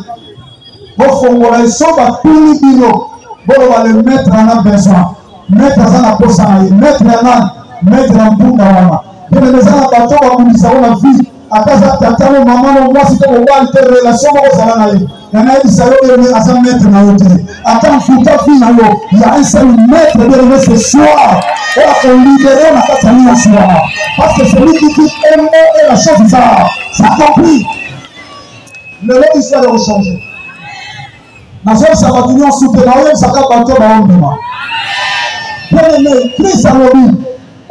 bo fongola so ba tuni bino bo va le mettre en besoin mettre ça na posa na ye mettre na mettre en bunda wana bien les gens bato ba kulisa ona vie akaza tatalo mama no mwasi to wa te relation ko sala na ye na ye salo de asa mettre na yote attend futa fi na yo ya un seul maître de ce soir et on libérer na katania soir parce que celui qui dit un mot et la chose ça compris le lot histoire de changer na so ça va tenir soutenir na yo ça ka bato ba ondima bien aimé Christ a dit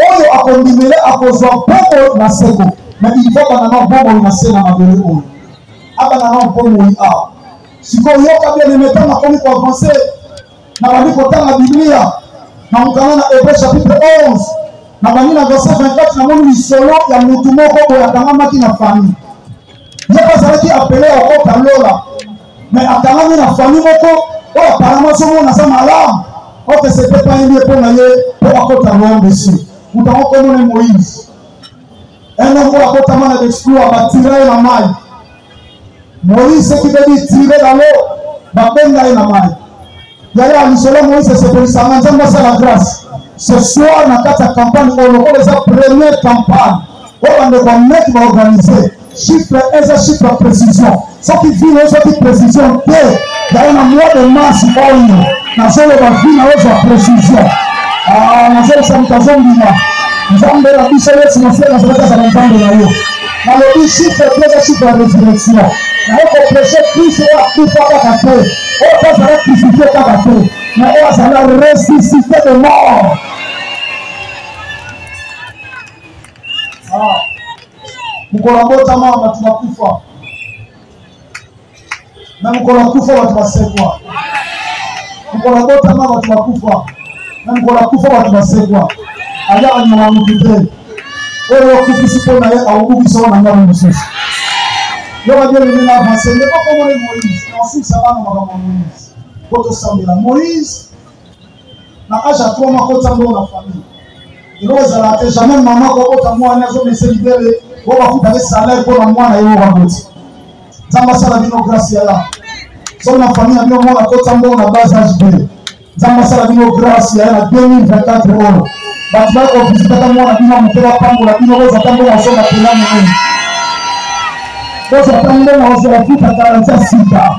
oyo akondimele akozwa bongo na seko mais il faut banana bongo na seko na mabele oyo abanana bongo a sikoyo yoka bien aimé tant nakomi ko avancer na bandi kotanga Biblia na mukana na Hébreux chapitre 11 na bandi na verset 24 na moni lisolo ya mutu moko boya akangamaki na famille yeba azalaki appelé akota lola mais akangami na famille moko oyo apparemment somona sa malamu oyo c'était pas une pour na ye pour akota lola dessus. Nous avons connu Moïse. Un homme qui a totalement d'exploit, va tirer la maille. Moïse, ce qui veut dire tirer dans l'eau, va peine dans la maille. Il y a l'isolement Moïse, c'est pour ça. Maintenant, c'est la grâce. Ce soir, dans la campagne, on aura les premières campagnes. On va mettre, on va organiser. Chiffre 1, c'est chiffre à précision. Ce qui vit, c'est qui précision. Il y a un mois de mars, dans la zone de vie, on va précision. Nazali samtazo mbima nzambe la biso yesu mafia nazalaka za nzambe na yo na lobi chiffre pesa chiffre ya résurrection na yo koprêche Christ ya kufa kaka te oyo tozala crucifié kaka te na oyo azala ressuscité de mort mokolo botama bato bakufa na mkola kufa watu wasekwa. Mkola bota mama watu wakufa. Na mkola kufa watu wasekwa. Aya anyama mkite. Oyo kufisi pona ye awubi so na ngalo mususu. Yo ba dele na avancer, ne pas comme Moïse. Ensuite ça va na Moïse. Koto sambela Moïse. Na aja to makota ndo na famille. Iloza la te jamais maman ko kota mwana zo mese libere, ko ba futa le salaire pour mwana yo ba boti. Zamba sala bino grâce ya. So na famille bino mwana kota ndo na base HB. Zamba sala bino grâce ya na 2024 euro. Batu bako visita mwana bino mukela pango la bino roza tambo na songa pela mwana. Bosa tambo na oza futa garantia sita.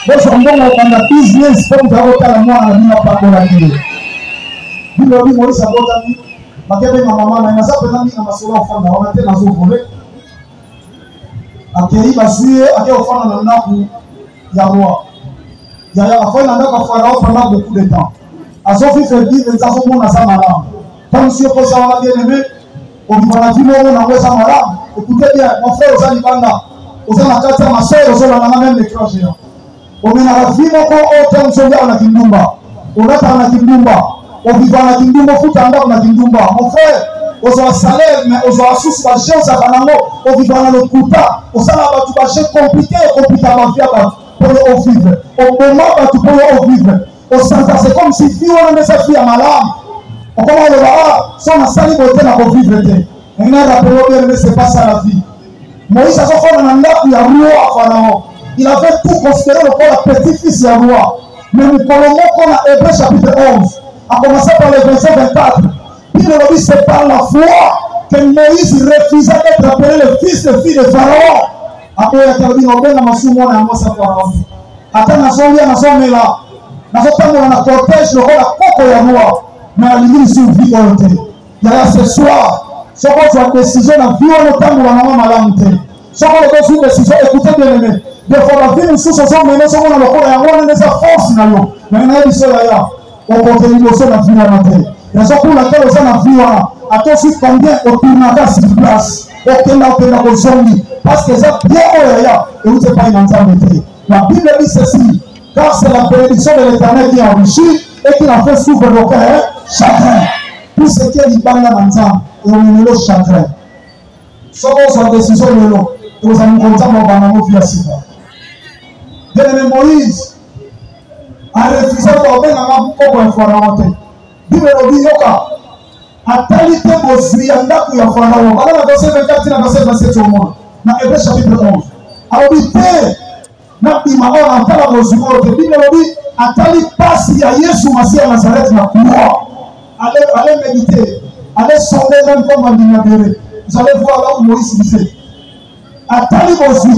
Bosa mbongo kanda business pour kutaka la mwana bino pango la bino. Bino bino isa bota ni makebe mama na nasape nami na masola ofanda ona te nazo vole. Akei basuye ake ofanda na ndaku ya roi. Ya afana ndaka farao pendant beaucoup de temps. Azofi fait vivre nzazo mona sa malamu. Comme si on ça va bien aimé, on va dire on a ça malade. Écoutez bien, mon frère aux Alibanda, aux Alakata, ma soeur, aux Alana même l'écran géant. On met la vie au terme soldat on a Kindumba. On a ta Kindumba. On vit dans la Kindumba, fout en bas on a Kindumba. Mon frère, aux salaire, mais aux sous la géo, ça va on vit dans le Kouta. Aux Alaba, tu vas chercher compliqué à ma vie pour le vivre. Au moment où tu peux le vivre. Au Santa, c'est comme si vie on a mis sa fille à malade. On commence le voir, son asali beauté n'a pas vivre. On a rappelé bien, mais c'est pas ça la vie. Moïse a fait un mandat pour le roi Pharaon. Il avait tout considéré comme le petit-fils du roi. Mais nous parlons qu'on a Hébreu chapitre 11, à commencer par le verset 24. Puis le dit c'est par la foi que Moïse refusait d'être appelé le fils de fille de Pharaon. Après, il a dit on a ma soumon et moi ça Pharaon. Attends, na son lien, na son méla. Na son temps, on a cortège le roi la coco ya roi. Mais la limite sur vie volonté. Il y a ce soir, ce qu'on fait décision, la vie en autant de la maman malamité. Ce qu'on fait une décision, écoutez bien aimé. Des fois, la vie nous sous ce sont menés, ce qu'on a le corps, et on a des forces dans l'eau. Mais on a dit cela, on continue de se la vie à la terre. Raison pour laquelle on a la vie à toi aussi combien au tournage sur place. Aucun n'a au zombie. Parce que ça bien et vous n'êtes pas une entente. La Bible dit ceci, car c'est la bénédiction de l'Éternel qui enrichit et qui a fait souffrir le cœur. Chagrin. Tout ce qui est libanais dans le temps, et on est le chagrin. Ce qu'on soit décision de l'eau, et vous allez compter mon banano via Siva. Bien-aimé Moïse a refusé d'obéir à ma propre information. Bible dit Yoka, a talité Bosui, a ndaku ya Pharaon. Alors, la verset 24, la verset 27 au monde. Dans Hébreu chapitre 11. A obité, n'a pas ma hora, en tala Bosui, Bible dit, a tali passe ya Yesu Massi à Nazareth na croix. Allez méditer, allez sonder même comme on dit. Vous allez voir là où Moïse disait. A tali Bosui,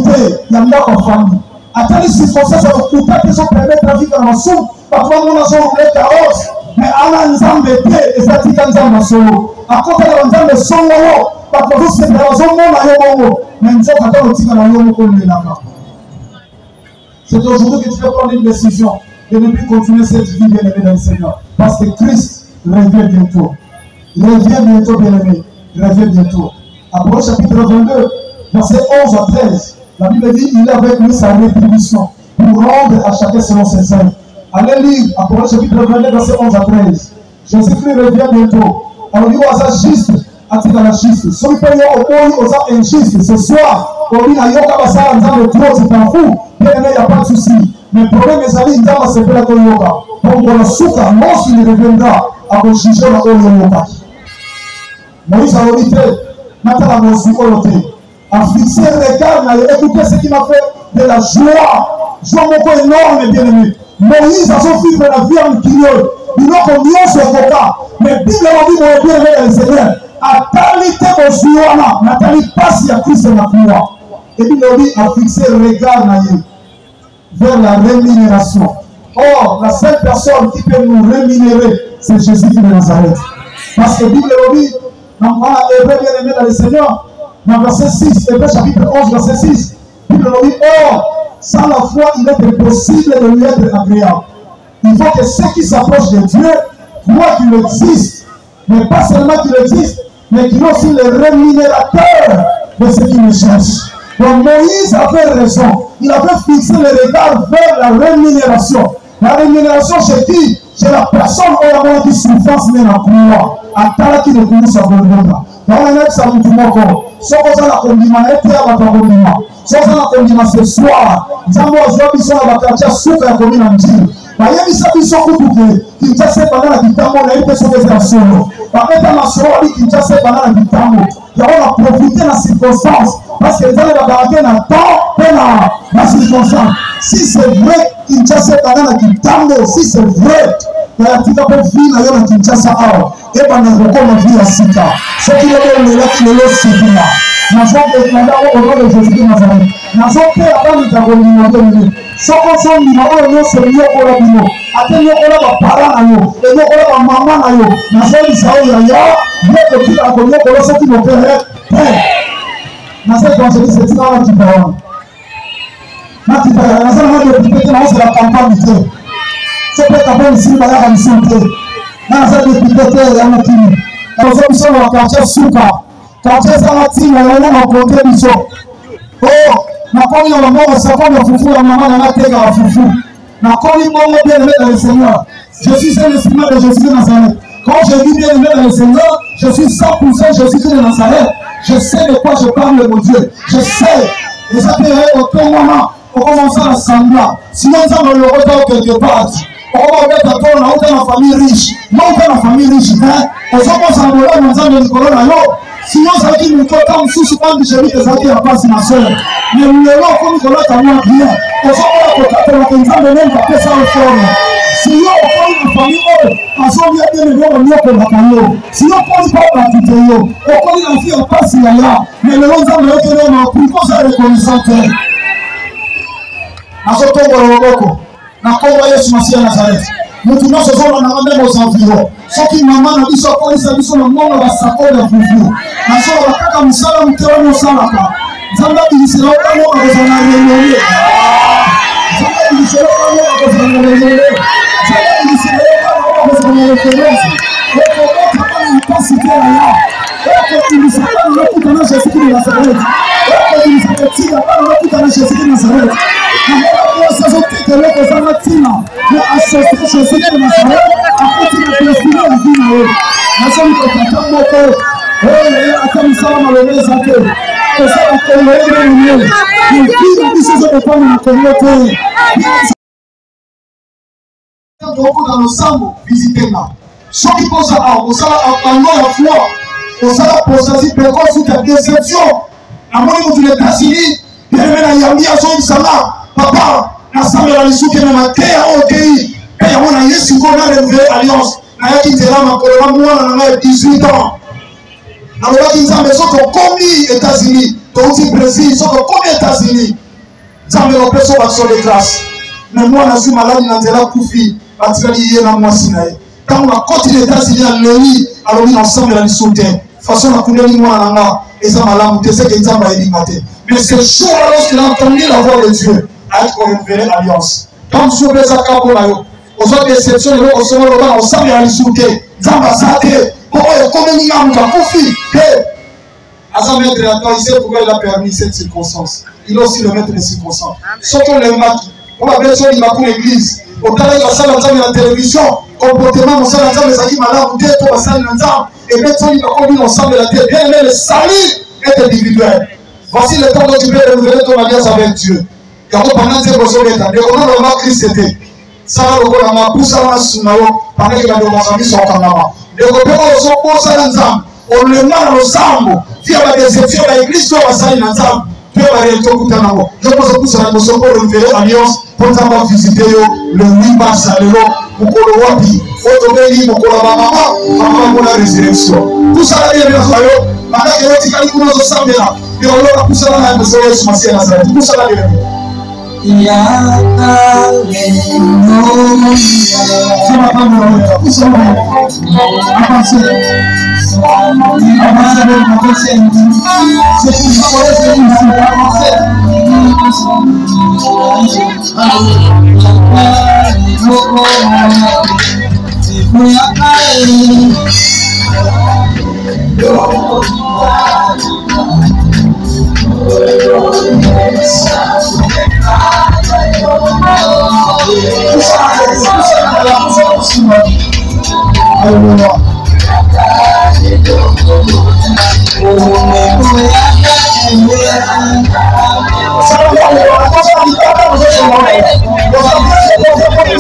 il y a une famille. A tali circonstance à l'occuper qui sont permettre la vie dans la soupe. Parfois, on a son carrosse. Mais ala nzambe te ezatika nzambe solo akotala nzambe solo parfois c'est la zone na yo mais nzambe ta otika na yo moko lelaka. C'est aujourd'hui que tu peux prendre une décision de ne plus continuer cette vie bien aimée dans le Seigneur parce que Christ revient bientôt. Il revient bientôt bien aimé, il revient bientôt. Après chapitre 22 verset 11 à 13 la Bible dit il a avec lui sa rétribution pour rendre à chacun selon ses œuvres. Allez lire, Apocalypse chapitre 22, verset 11 à 13. Jésus-Christ revient bientôt. Alors, il y a juste, à la juste. Celui qui est injuste, ce soir, on dit, il y a ça, le trop, c'est un fou. Bien aimé, il n'y a pas de souci. Mais le problème est qu'il y a c'est pas la Yoka. Donc, dans le souka, lorsqu'il reviendra, à vous juger la Yoka. Moïse a dit, maintenant, la Moïse a fixé le regard, écoutez ce qu'il m'a fait de la joie. Joie beaucoup énorme, bien aimé. Moïse a son fils de la vie en Kinyol. Il a connu ce coca. Mais Bible a dit, mon bien aimé, le Seigneur, à talité au Suana, Nathalie passe à Christ la croix. Et Bible a dit, a fixé le regard vers la rémunération. Or, la seule personne qui peut nous rémunérer, c'est Jésus de Nazareth. Parce que Bible a dit, dans le Hébreu bien aimé dans le Seigneur, dans verset 6, Hébreu chapitre 11, verset 6, Bible a dit, or, sans la foi, il est impossible de lui être agréable. Il faut que ceux qui s'approchent de Dieu croient qu'il existe. Mais pas seulement qu'il existe, mais qu'il est aussi le rémunérateur de ceux qui le cherchent. Donc Moïse avait raison. Il avait fixé le regard vers la rémunération. La rémunération chez qui? Chez la personne où il qui souffrance mais la croix. À tala qui ne connaît sa volonté. Donc on a ça tout mon corps. Sauf que ça la condiment était à la condiment. Sauf que ça la condiment ce soir. Zambo aujourd'hui sont à la quartier souffre à commune en Dieu. Bayebi sabi soko kuke kinchase banana kitambo na ipe soko za solo. Baketa masoro kinchase banana kitambo. Ya on a profité de la circonstance parce que dans la barrière na temps et la circonstance. Si c'est vrai kinchase banana kitambo, si c'est vrai ya tika po vie na yo na kinchasa awa. Et bana kokoma vie ya sika. Ce qui est le là qui le sika. Na zonke na au nom de Jésus de Nazareth. Na zonke abami ta kolimo soko sondi na oyo nyonso yokola bino ate yokola bapara na yo eyokola bamama na yo nazolisa oyo ya yokotika konyokola soki mopere te naza evangeliste etika wana kipa wana nakipa naza na depute te naozela campagne te so mpe kapo misili bayaka mission te naza depute te ya mokili nazo biso na quartier suka quartier ezanga ntina yango na konte biso Nakoni na mama sakoni fufu ya mama na nateka wa fufu. Nakoni bongo bien aimé dans le Seigneur. Je suis un esprit de Jésus de Nazareth. Quand je dis bien aimé dans le Seigneur, je suis 100% Jésus de Nazareth. Je sais de quoi je parle, mon Dieu. Je sais. Et ça peut être au tout moment. On commence à l'assembler. Sinon, ça va le retard quelque part. On va mettre à toi, on a une famille riche. Non, on a une famille riche. On s'en va s'envoler dans un de Nicolas. Sinon, ça dit que nous sommes sous-souvent de chérie des acquis à passer ma soeur. Mais nous l'avons comme Nicolas t'a moins bien. On s'en va à la confiance de même pour ça le forme. Sinon, on prend une famille, on s'en vient bien le voir mieux pour la famille. Sinon, on prend pas la petite yo. On connaît la fille à passer là. Mais le long de l'autre, on a pris pour ça reconnaissance. Nazoto Boroboko. Nakomba Yesu Masia Nazareth. Nous tous nous sommes même aux environs. Ceux qui maman a dit ça, police a dit ça, le monde va s'accorder à vous. Na so wakaka musala mteo musalaka. Zamba bilisera kamo akozana relele. Zamba bilisera kamo akozana relele. Zamba bilisera kamo akozana référence. Et comment kama capacité là. Et que bilisera kamo kutana Jésus de Nazareth. Et que bilisera tia kamo kutana Jésus de Nazareth. Na ça sont que le kozana tina. Pour associer Jésus de Nazareth à côté de la vie de Dieu. Na so ko moko. Attends, ça va malheureusement ça que ça va tomber le mieux. Il faut que ça se prenne en communauté. Donc dans le sambo visiter là. Ce qui pose à on ça a pendant la foi. On ça pose aussi précoce sous ta déception. À moins que tu les États-Unis, bien la yambia son sala. Papa, na sambo la lisuke na matea okei. Et on a Yesu qu'on a levé alliance. Na yaki tera makola mwana na 18 ans. Na waki nzambe soko komi États-Unis, touti Brésil, soko komi États-Unis. Nzambe lopeso baso de grâce. Mais moi na suis malade na nzela kufi, batikali ye na mwasi na ye. Quand on a côté les États-Unis à l'œil, alors on ensemble la soutien. Façon na kundeli moi na nga, eza malamu te c'est que nzambe elimate. Mais ce jour lorsqu'il a entendu la voix de Dieu, a été révélé alliance. Quand tu veux ça kapo na yo, aux autres déceptions, on se voit ensemble la soutien. Nzambe azate. Comme il y a un conflit, Asa maître il sait pourquoi il a permis cette circonstance. Il a aussi le maître des circonstances. Surtout les maquis. On va bien sûr il va pour l'église. Au travail, il va faire la télévision. Comportement, on s'en va faire les malades, ou des tours, et maintenant il va conduire ensemble la terre. Bien aimé, le salut est individuel. Voici le temps où tu peux renouveler ton alliance avec Dieu. Il y a pendant ces besoins d'état. Et on a le marque Christ était. Ça va le voir, ma pousse à la sunayo, pendant que la demande sont en Canada. Et on le mal ensemble, via la déception de l'église, on va s'aller ensemble. Je pense que ça va nous faire alliance pour nous visiter le 8 mars à l'euro, pour qu'on le voit, pour qu'on le maman, pour la résurrection. Tout ça, il y a bien fait, pendant que nous sommes ensemble là, et on a tout ça là, nous sommes ensemble. Tout ça là, il y a bien. Alléluia.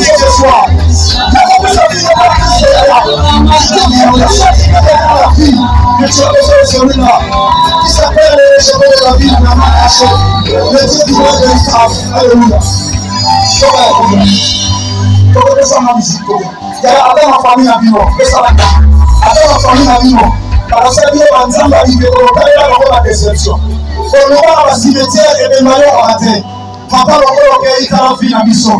Ce soir, que tu as besoin de celui-là qui s'appelle le chemin de la vie, le Dieu qui doit être véritable. Alléluia. Attends la famille à vivre. Attends la famille à vivre. Parce que Dieu va nous envoyer la déception. Pour nous voir la cimetière et les malheurs à terre. Papa, le corps qui est la vie à mission.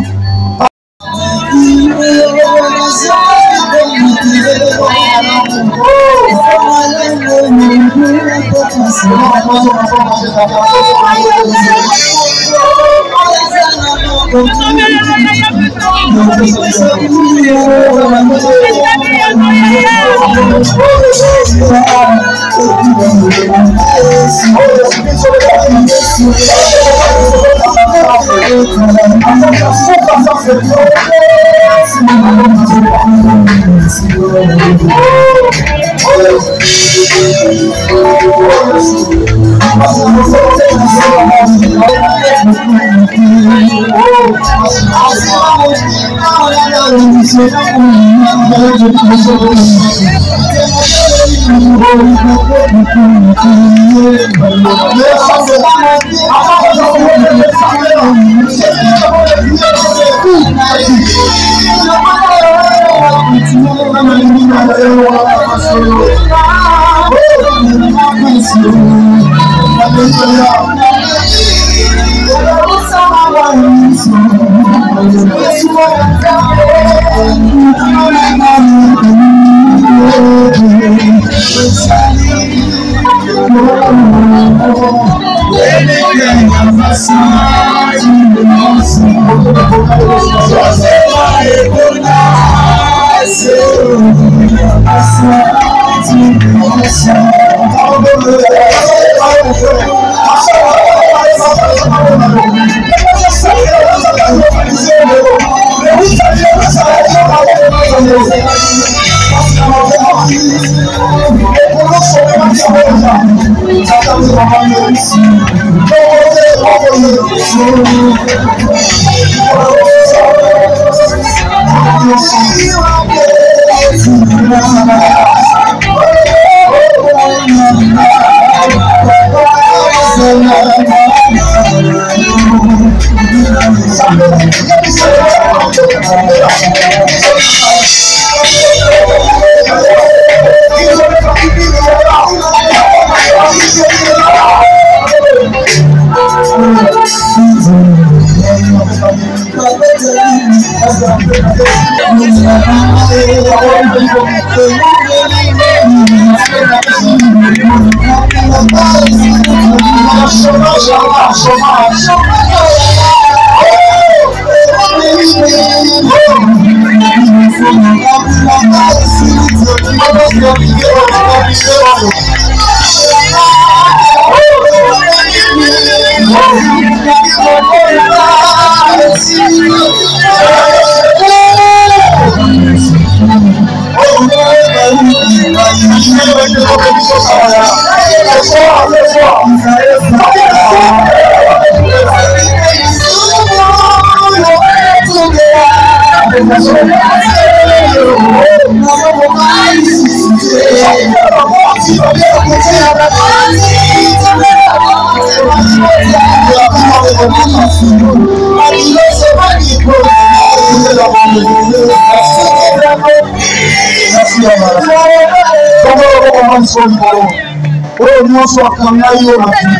Nyonso akanga yo na vie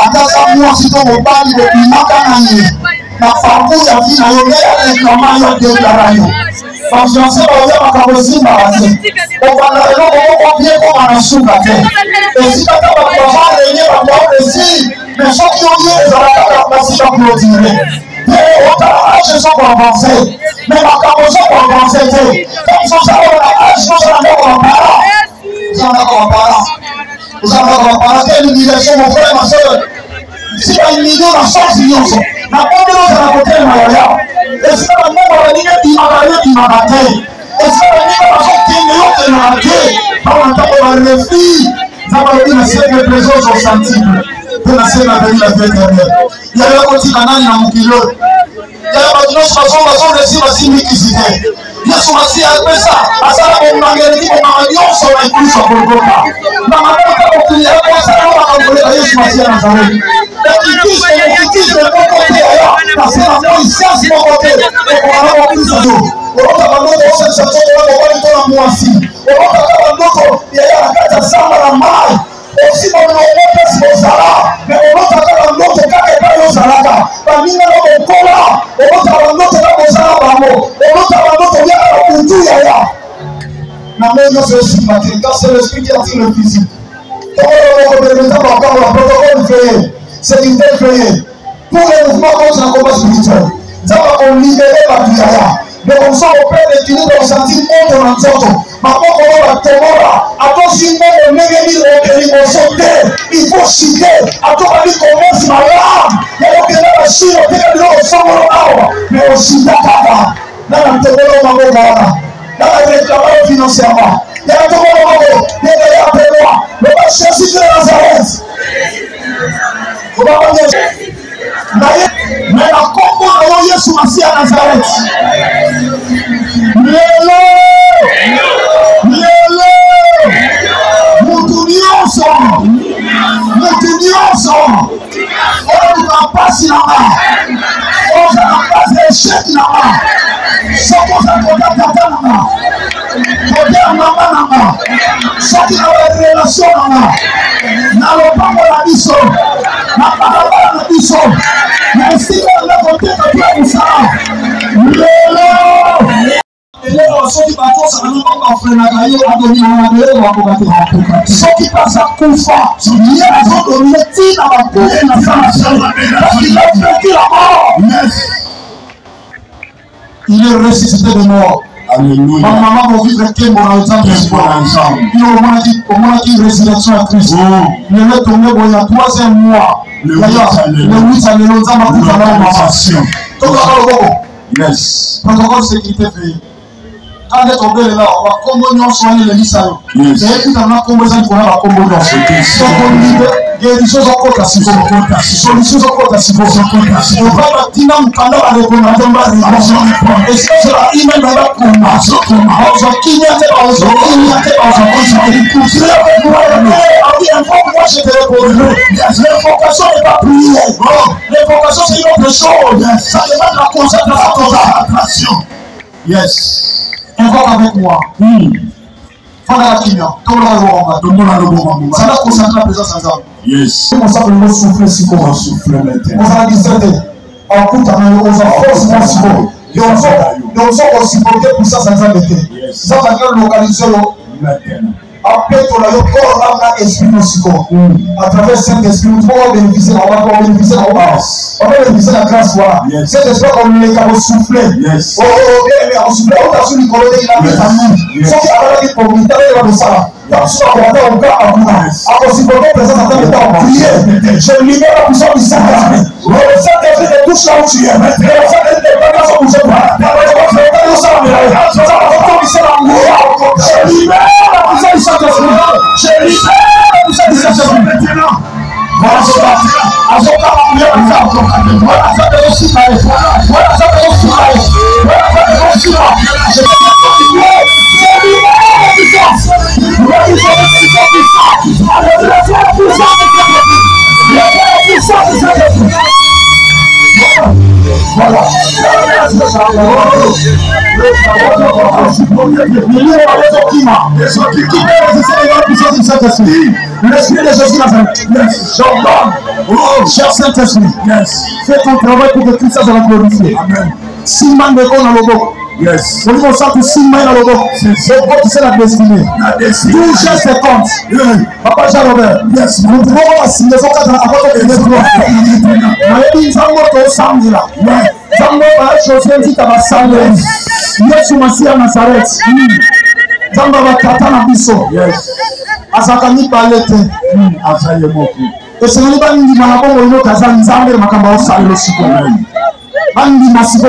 ataka mwasi to mobali bobimaka na ye na fambu ya vie na yo nde alekama yo deklara yo bafiance bayebaka kozimbaka te obanda eloko moko bie koma na suka te esika ta bato bavareye bato esi mais soki oye ezalaka kaka basi baklotire te otala age eza koavanse mais makambo eza koavanse te tosozala na age tozala ndako na para ozala ndako na para. Vous avez rappelé l'humiliation, mon frère, ma soeur. Si tu as une million de chance, n'a pas de l'autre à côté de moi. Et si tu as un nombre de lignes qui m'a gagné, qui m'a battu. Et ça va dire que nous avons été dans le refus. Ça va dire que c'est une présence au centime. De la scène à venir la vie éternelle. Il y a un petit canal dans mon pilote. Il y a un petit façon de réussir à signifier. Il y a son assis à ça. À ça, on m'a dit qu'on m'a dit on s'en va inclure sur le Golgotha. Dans ma tête, on dit qu'on s'en va envoyer à Jésus Massia à Nazareth. Et qui quitte de mon côté ailleurs. Parce que la foi ici, c'est mon côté. Et on va avoir plus de nous. On va avoir notre sensation de la voix de moi aussi. On va avoir notre. Il y a la carte à ça dans la main. Aussi on a Zala, mais on va faire un autre cas et pas Zalaka. Parmi nous, on colla, on va faire un autre cas pour Zala, on va faire un autre cas pour tout Yaya. La même chose aussi, quand c'est l'esprit qui attire le physique. Quand on va représenter encore le protocole veillé, c'est une telle veillée. Pour les mouvements contre la combat spirituel, ça va libérer la Yaya. Mais on sent au père d'équilibre, on sentit contre l'ensemble. Maintenant, on va tomber. Attends, si on est venu au sauter, il faut citer. Attends, on dit comment c'est malade. Et on est la Chine, on est au sommet. Mais on cite à Kaka. Dans la tombe, on va voir. Dans la réclamation financièrement. Il y a un tombe, on va voir. Il y a un peu loin. Le marché, c'est de Nazareth. On va voir. Mais la combo de Yesu Massi à Nazareth. Lelo! Mutunioso! On ne va pas si là-bas. On ne va pas échec là-bas. Soko za koda tata là-bas. Koda maman là-bas. Soko na relation là-bas. Na lopango la biso. Na parabala la biso. Na si on a côté de toi ça. Lelo! Et là, ceux qui partent, ça ne va pas freiner la caillou, à donner la gueule, on va combattre. Ceux qui passent à Koufa, il y a des autres métiers dans la cour, parce qu'il a vaincu la mort. Il est ressuscité de mort. Alléluia. Ma maman va vivre avec mon exemple. Il y a une résurrection à Christ. Il est tombé il y a 3e mois. Le 8 années, nous avons pris la maman. Yes. Protocole sécurité fait. Quand on est tombé là, on va communion soigner les lissailles. Et puis on a communion pour la communion. Il y a des choses encore à s'y faire. Solutions encore à s'y faire. On va bâtir un canal à recommandation. Et si c'est la email dans la commande, on va kignater, on va l'invocation n'est pas prière. L'invocation c'est une autre chose. Ça demande la concentration. Yes. Invoque avec moi. Voilà la kimia. Comme là, on va. Ça va concentrer la présence en Zambie. Yes. On va nous souffler si on va souffler maintenant. On va discerner. En coup, on va forcément si on. Et on va aussi porter pour ça, ça nous a été. Ça va être localisé maintenant. Après, on a eu corps dans l'esprit aussi. À travers cet esprit, nous pouvons bénéficier de la grâce. On va bénéficier de la grâce. Cet esprit, on est capable de souffler. Oh, bien, on souffle. On a su le colonel, il a mis à nous. Ce qui a été pour nous, il a ça. Il a su apporter au cas à vous. À cause de votre présence en tant que temps, priez. Je libère la puissance du Saint-Esprit. Le Saint-Esprit te touche là où tu es. Le Saint-Esprit te prend dans son bouche. Je libère la puissance du Saint-Esprit. Je libère la puissance du Saint-Esprit maintenant. Voilà ce que à son temps, on vient de faire. Voilà ça que aussi ça est. Voilà ça que aussi ça est. Voilà ça que aussi ça est. Je libère la puissance. La puissance du Saint-Esprit. La puissance du Saint-Esprit. Voilà. L'esprit de Jésus Nazareth. J'ordonne, cher Saint-Esprit, fais ton travail pour que Christ soit glorifié. Amen. Simon de on a le beau. Yes. On dit qu'on sent que Simon a le beau. C'est quoi qui c'est la destinée? Tout geste est compte. Papa Jean-Robert. Yes. Nous pouvons assigner son cadre à votre église. Mais il s'en moque au samedi là. Zambo va choisir si tu vas saler. Yesu Massi à Nazareth. Zambo va traiter na biso. Yes. Azakani balete. Azaye moku. Et c'est le bandi malabo mo kaza nzambe makamba o salelo siko. Bandi masiko.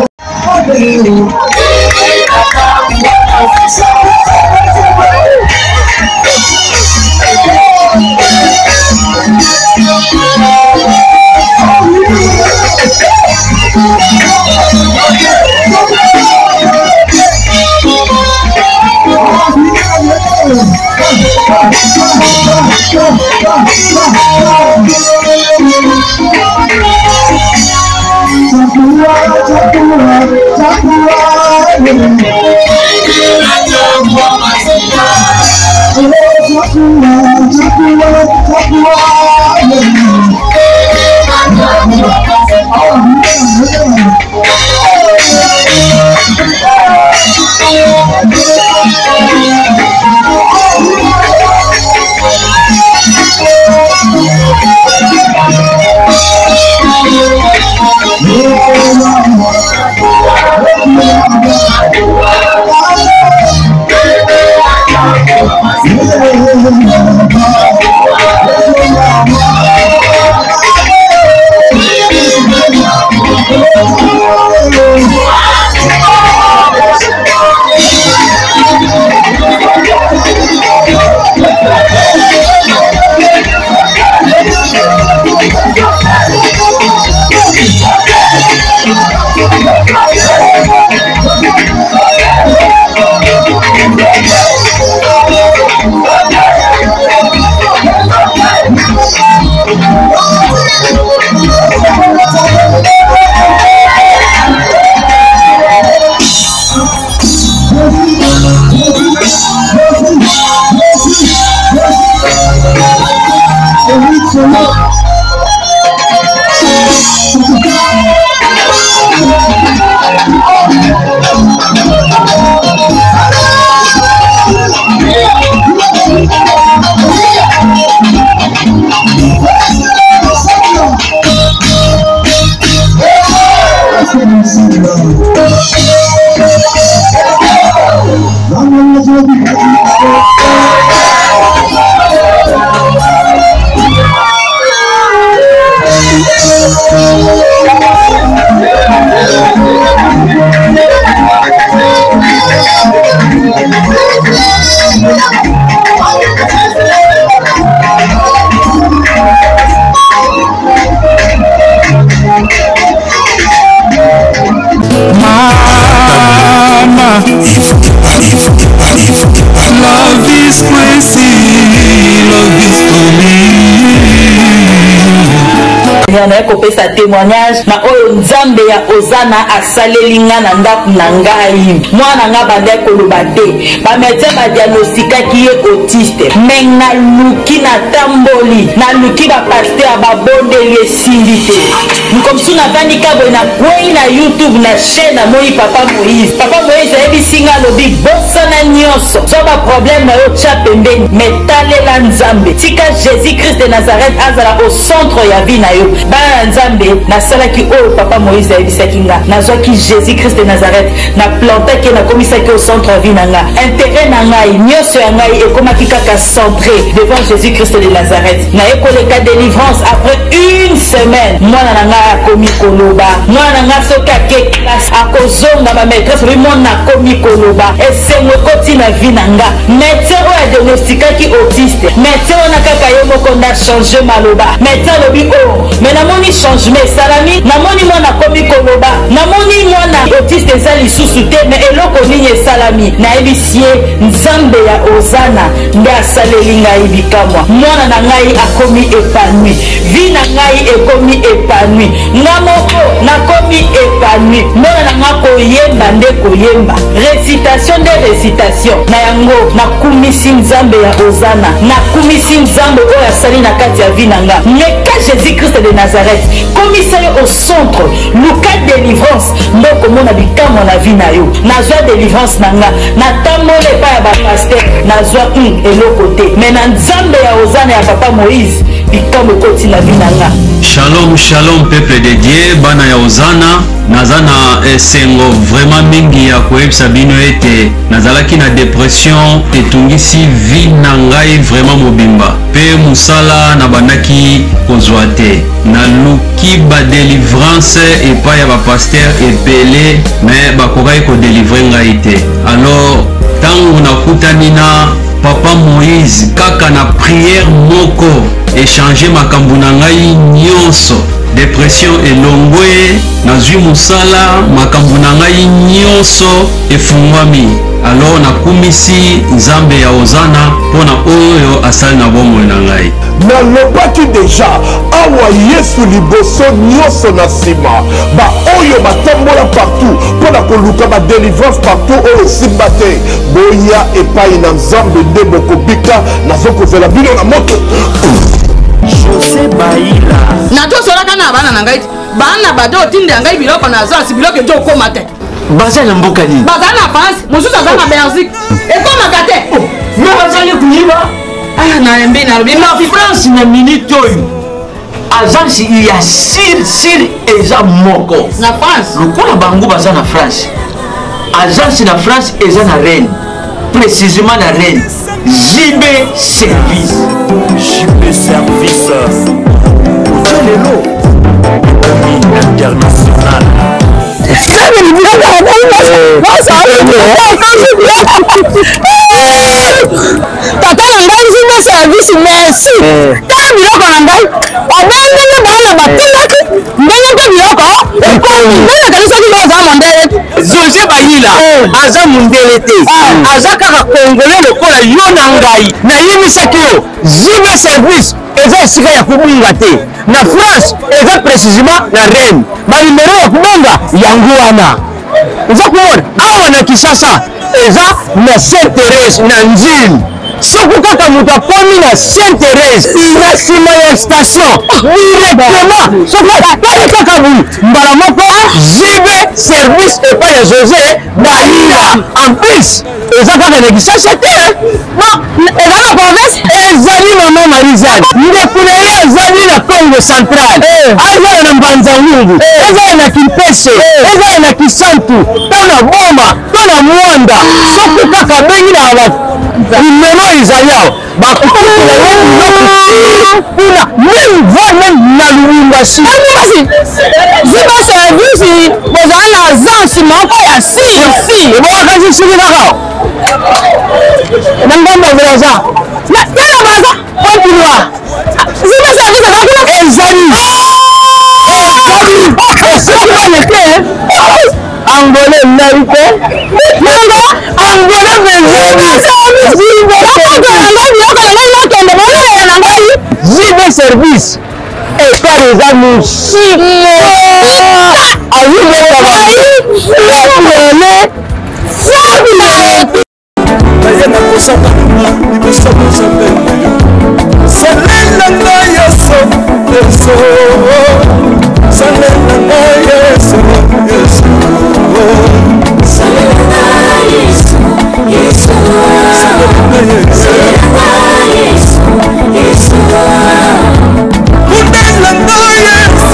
na kopesa témoignage na oyo nzambe ya ozana asalelinga na ndaku na ngai mwana nga banda koloba te bamédecin badiagnostikaki ye autiste mais naluki na tamboli naluki bapaster babondeli esili te nkomsu navandi kaboye na kwei na youtube na chaîne na moi papa Moïse ayebisinga alobi bosana nyonso so baproblème na yo tya pembeni metalela nzambe tika Jésus Christ de Nazareth azala au centre ya vie na yo bana na nzambe nasalaki oyo papa Moïse ayebisaki nga nazwaki Jésus Christ de Nazareth na plantaki nakomisaki au centre ya vie na nga intérêt na ngai nyonso ya ngai ekomaki kaka centré devant Jésus Christ de Nazareth naye koleka délivrance après une semaine mwana na ngai akomi koloba mwana na ngai soki ake classe akozonga bamaîtresse obi mwana akomi koloba esengo ekoti na vie na nga médecin oyo adiagnostikaki autiste médecin wana kaka ye moko nda change maloba médecin alobi oyo mais namoni changement esalami namoni mwana akomi koloba namoni mwana autiste eza lisusu te mais eloko nini esalami nayebisi ye nzambe ya ozana nde asaleli ngai bikamwa mwana na ngai akomi épanoui vie na ngai ekomi épanoui nga moko nakomi épanoui mwana na nga koyemba nde koyemba récitation nde récitation na yango nakumisi nzambe ya ozana nakumisi nzambe oyo asali na kati ya vie na nga meka Jésus Christ de Nazareth komisa yo au centre luka délivrance ndo komona bikamwa na vie na yo nazwa délivrance na nga natambola epai ya bapaster nazwa eloko te me na nzambe ya ozana ya papa Moïse bikamwa ekoti na vie na nga. Shalom shalom peuple de Dieu bana ya ozana nazana esengo vraiment mingi ya koyebisa bino ete nazalaki na dépression etungisi vie na ngai vraiment mobimba pe musala na bandaki kozwa te naluki badelivrance epai ya bapaster ebele me bakokaki kodelivre ngai te alors ntango nakutani na papa Moïse kaka na prière moko échanger makambo na ngai nyonso dépression elongwe nazwi musala makambo na ngai nyonso efungwami alors nakumisi nzambe ya ozana mpona oyo asali na bomoi na ngai nalobaki deja awa yesu liboso nyonso na nsima baoyo batambola partout mpona koluka badelivrance partout oyo esimba te boya epai na nzambe nde bokobika nazokozela bino na moto José Baila nazosolaka na bana na ngai bana bado otinde ya ngai biloko na zasi biloko ezo okoma te baza na mboka nini baza na France mosusu aza na Belgique ekomaka te me bazali kuyiba nayembi nalobi na France na minute oyo agence ya sir eza moko na France lokola bango baza na France agence na France eza na Rennes précisément na Rennes JB Service Lelo international tata na ngai JB Service merci tala biloko na ngai obendenge bana batindaki ndenge mpe biloko ekomi ndenge kanisaki yo oza mondele José Baila aza mondele te aza kaka congolais lokola yo na ngai nayemisaki yo JB Service eza esika ya kobunga te na France eza précisément na Rennes banimero ya kubonga yango wana eza komona awa na Kinshasa eza na Saint Thérèse na Njili soki kaka moto akomi na Saint Thérèse na nsima ya station directement soki atali kaka boye mbala moko JB Service epai ya José Baila en plus eza kaka na Kinshasa te eza na province ezali mama Marizane ndeko na ye ezali na Congo central ezala na Mbanza-Ngungu ezala na Kimpese ezala na Kisantu to na Boma to na Mwanda soki kaka bengi na numero ezali awa bakokokela ye biloko kuna même voire même na Lubumbashi JB Service bozala na agence moko ya si ebokakasi siki kaka na ngambo vilaza tala baza continua JB Service ezakuna ezali soki baneke angolais nai te nanga angolais biloko na ngai nakende bolela na ngai JB Service ekari eza mosimo azilekaaele sabila naye nakosakananga liboso mozambe na yo salelanga yeso yeso salelanga yeso yeso salelanga yeso yeso salelanga yeso yeso unelanga yeso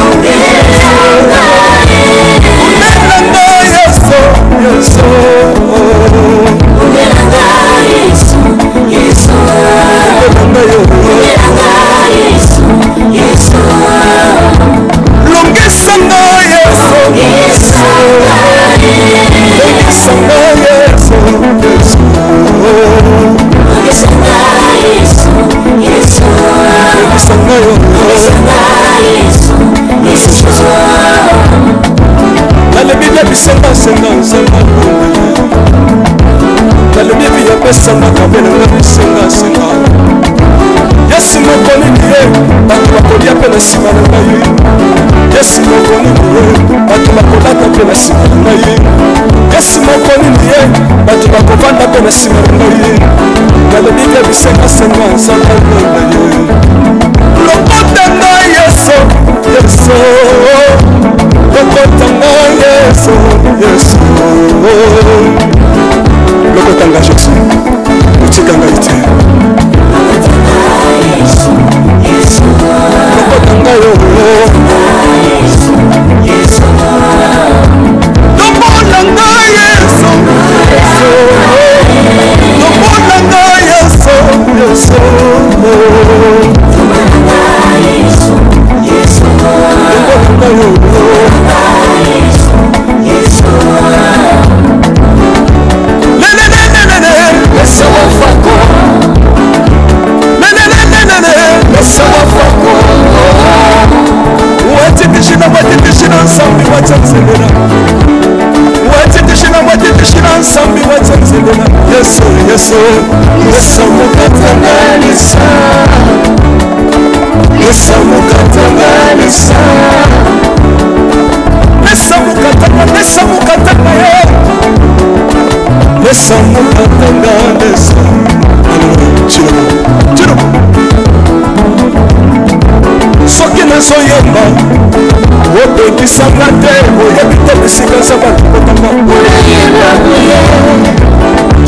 unelanga yeso yeso unelanga yeso yeso yeso longisanga yeso longisanga yeso longisanga yeso longisanga yeso nalobi bia bisenga senga nzanga nalobi bia pesanga kabelanga bisenga senga yesu mokoni nie bato bakolia mpe na nsima na ngai yesu mokoni nie bato bakolata mpe na nsima na ngai yesu mokoni nie bato bakovanda mpe na nsima na ngai nalobi bia bisenga senga nzanga na ye lokotanga yesu yesu lokotanga yesu yesu lokotanga jesu otikanga ite lokotanga yo lobolanga yesu lobolanga yesu yesu lobolanga yo watitishina nsambi watsanzelela watitishina nsambi watsanzelela yesu yesu yesu mukatanganisa yesu mukatanganisa yesu mukatanganisa yesu mukatanganisa chiro soki nazoyemba opekisanga te oyebi te bisika nzambe alikotanga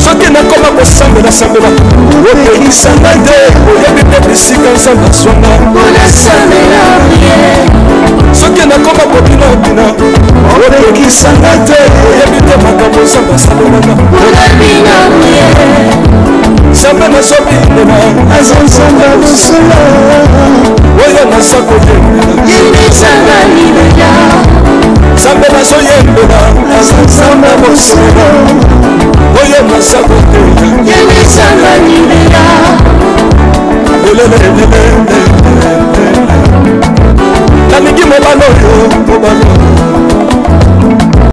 soki nakoma kosambela opekisanga te oyebi te bisika nzambe aswanga soki nakoma kobina opekisanga te oyebi te makambo nzambe asalelanga nzambe nazobindela aza nzambe mosula oyo naza koyembela nzambe nazoyembela aza nzambe mosula oyo naza koteya lelelelele